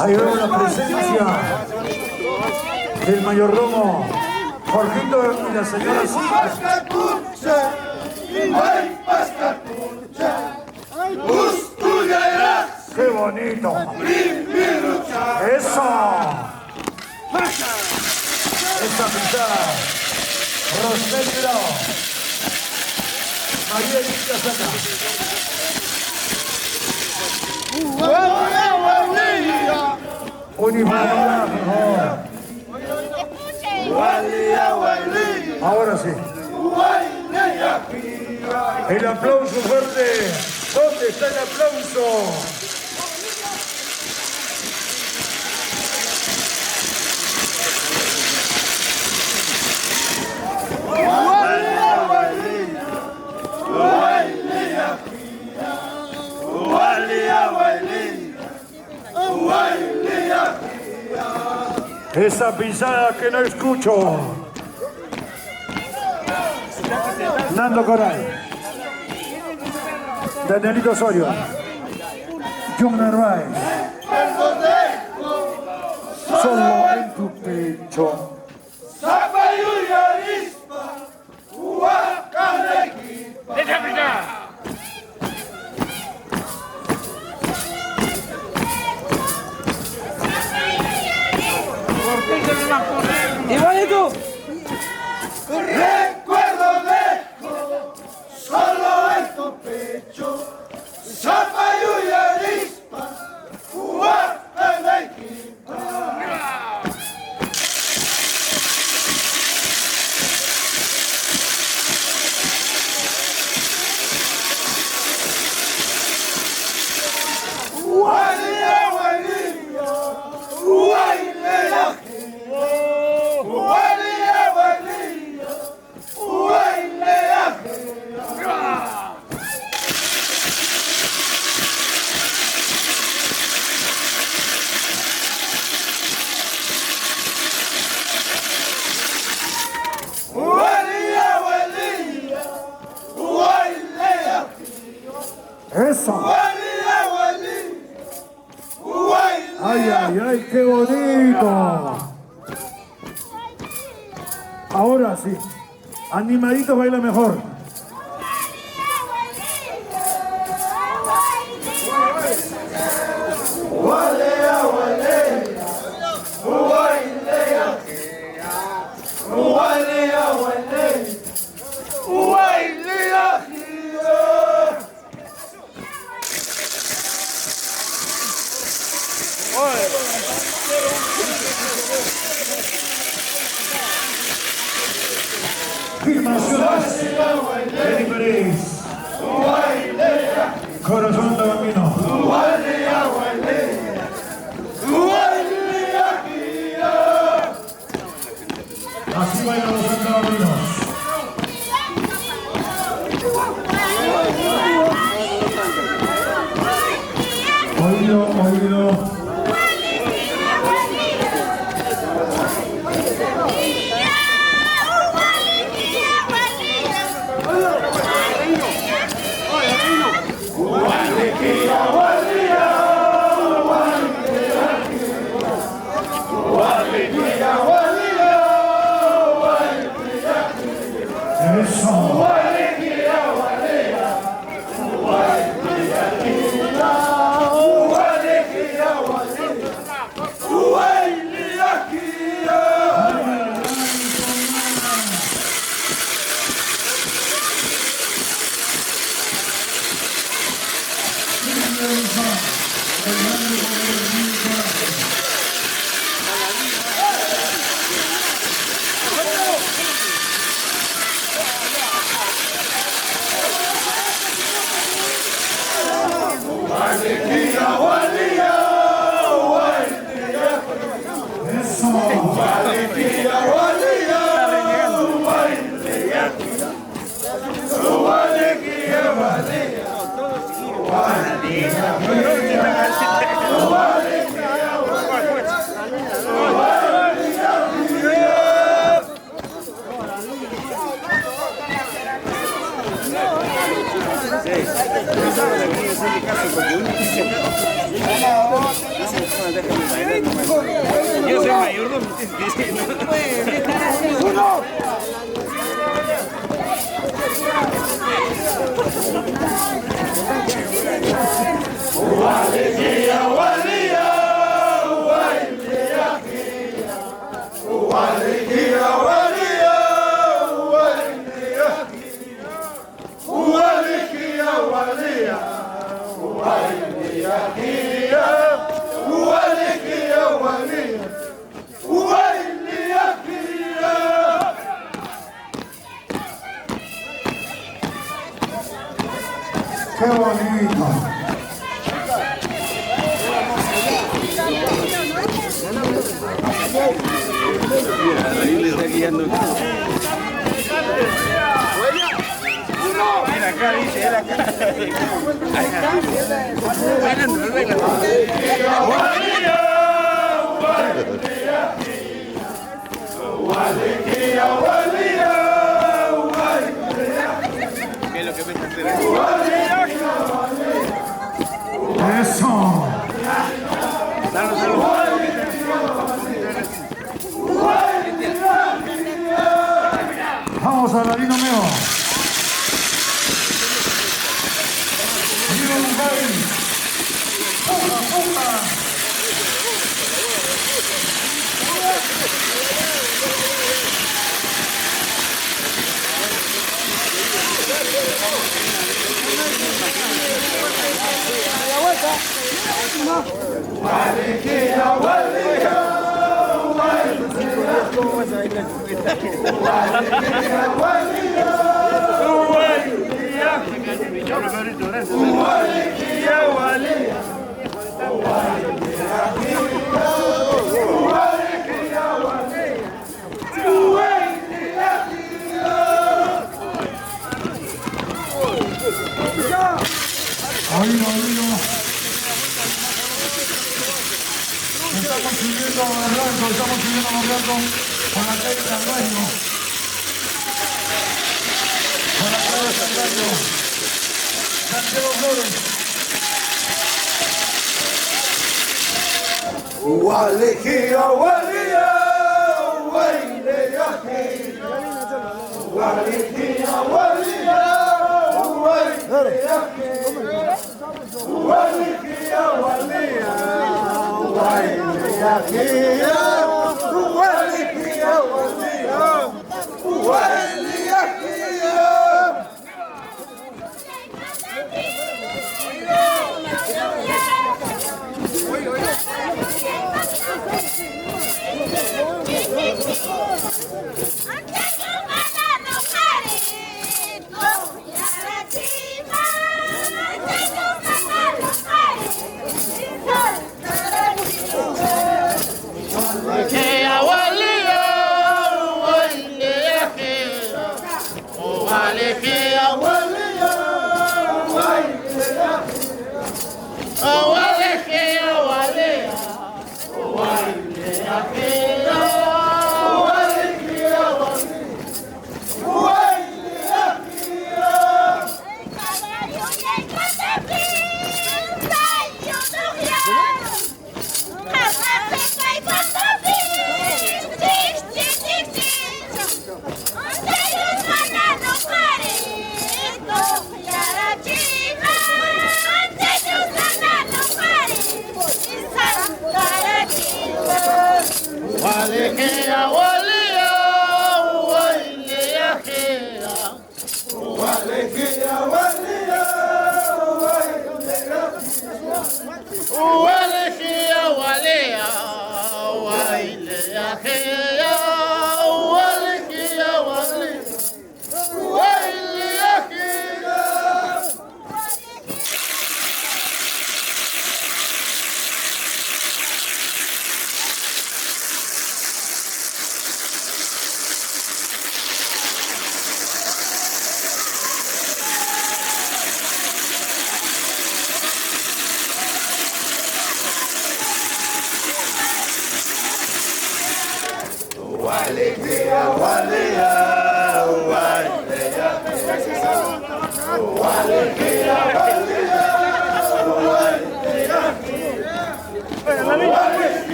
Ahí vemos la presencia del mayordomo Jorgito y la señora Silvia. ¡Qué bonito! ¡Eso! Esta pisada. Roselio. María Elita Saca. Uniformidad, por favor. Ahora sí. El aplauso fuerte. ¿Dónde está el aplauso? Esa pisada que no escucho. Nando Coral. Danielito Osorio. John Narváez. Solo en tu pecho. ¡Igualito! Recuerdo dejo solo en tu pecho. Zapayuya arispa, Eso. Ay, ay, ay, qué bonito. Ahora sí. Animaditos baila mejor. Firmaciones de Pérez. Corazón de Bambino. Así bailan los santabarrinos. Oído, oído. misma el grande poder del carácter. Yo soy mayordomo. ¡Qué bonito! Ahí le está guiando. Mira acá, dice, él acá. Bailando, bailando. ¿Qué es lo que me está esperando? ¡Eso! Salud, salud. Vamos a la Lino Meo. Lino Mugay. Estamos subiendo a Barranco, con la calle Sangallo. Con la calle Sangallo. Santiago Flores. Gualequilla, gualequilla, gualequilla, gualequilla, gualequilla,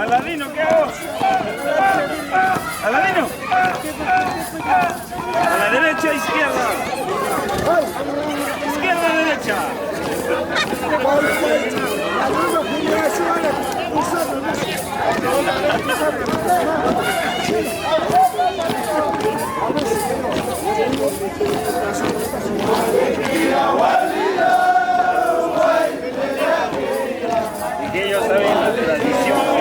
Aladino, ¿qué hago? Aladino. A la derecha, izquierda. Izquierda, derecha. Y que ellos saben la tradición.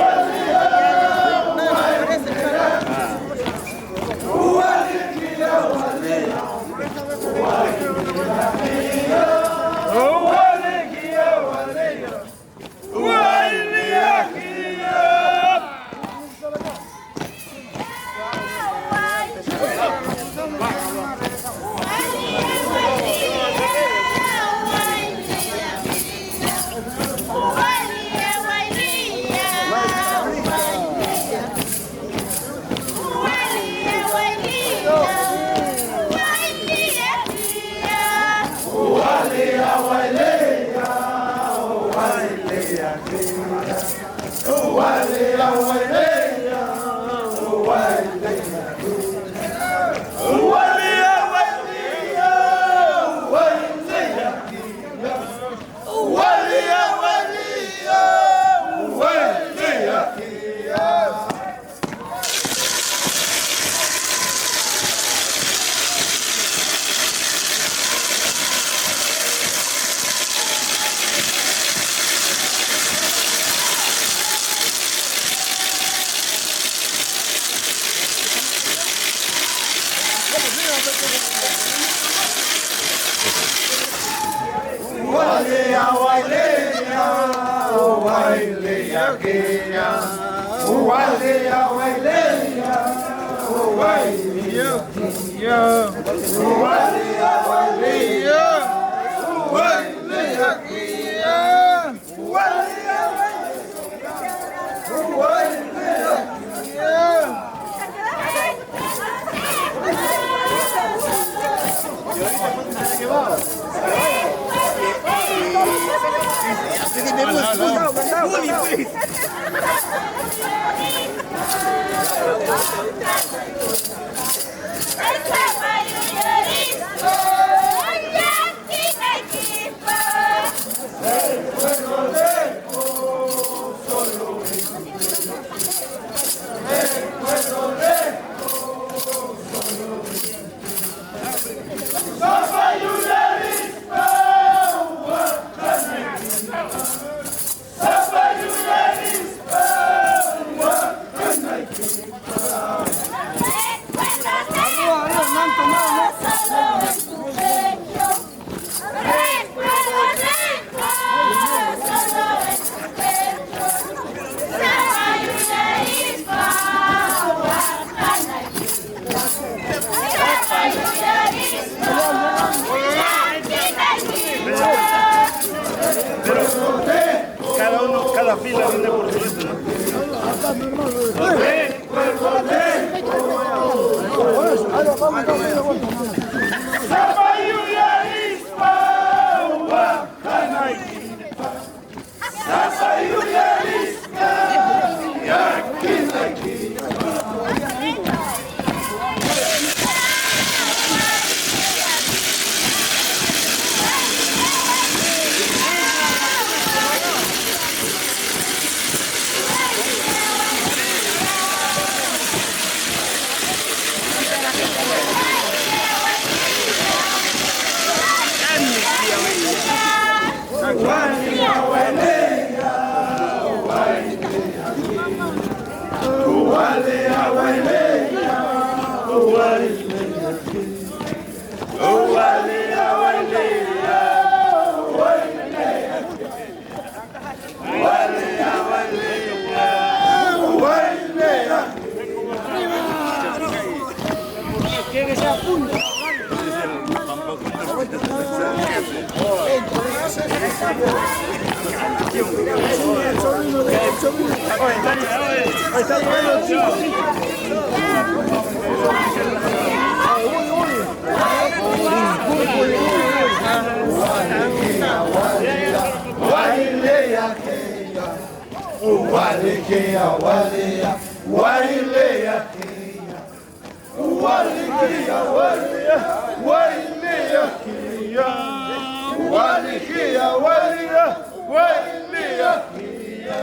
Cada fila viene por su lado, Walikia, walia, wailia kia. Walikia, walia, wailia kia. Walikia, walia, wailia kia.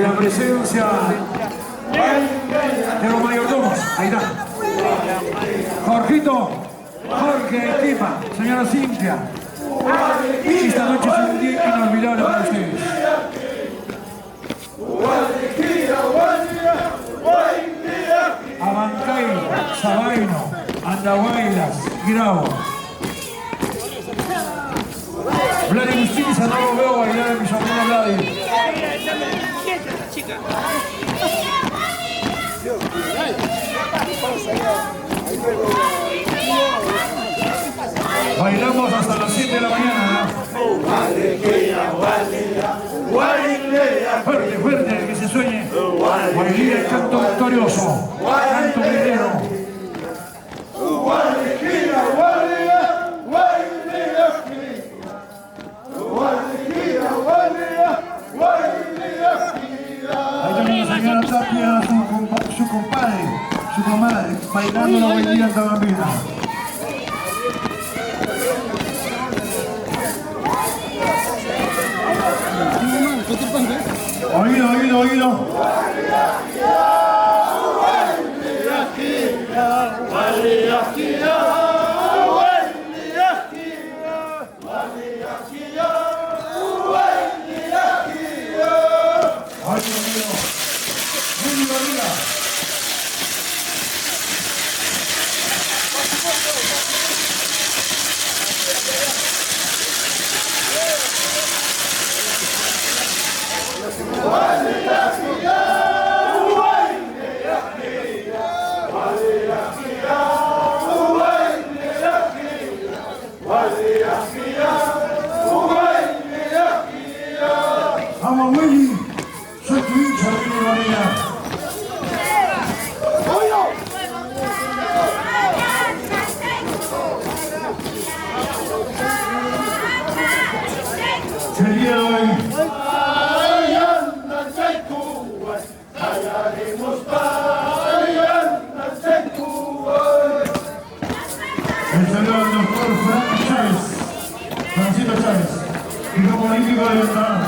La presencia de los mayordomos, ahí está. Jorgito, Jorge, Estepa, señora Cintia. Esta noche es un día inolvidable para ustedes. Abancay, Sabaino, Andahuaylas, Gravo. Vladimir Stinza, no lo veo bailar en mi sobrino Vladimir. Bailamos hasta las 7 de la mañana. Fuerte, fuerte, que se sueñe. Guailía, el canto victorioso. Canto guerrero. Why señora Tapia, su compadre, su comadre, bailando la bailía en Bambina. Oído, oído, oído. Vamos, Willy, soy tu hincha, Willy María. El día de hoy, el señor doctor Francisco Chávez, hijo político de Estado.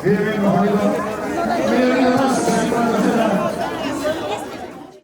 Bien, bien,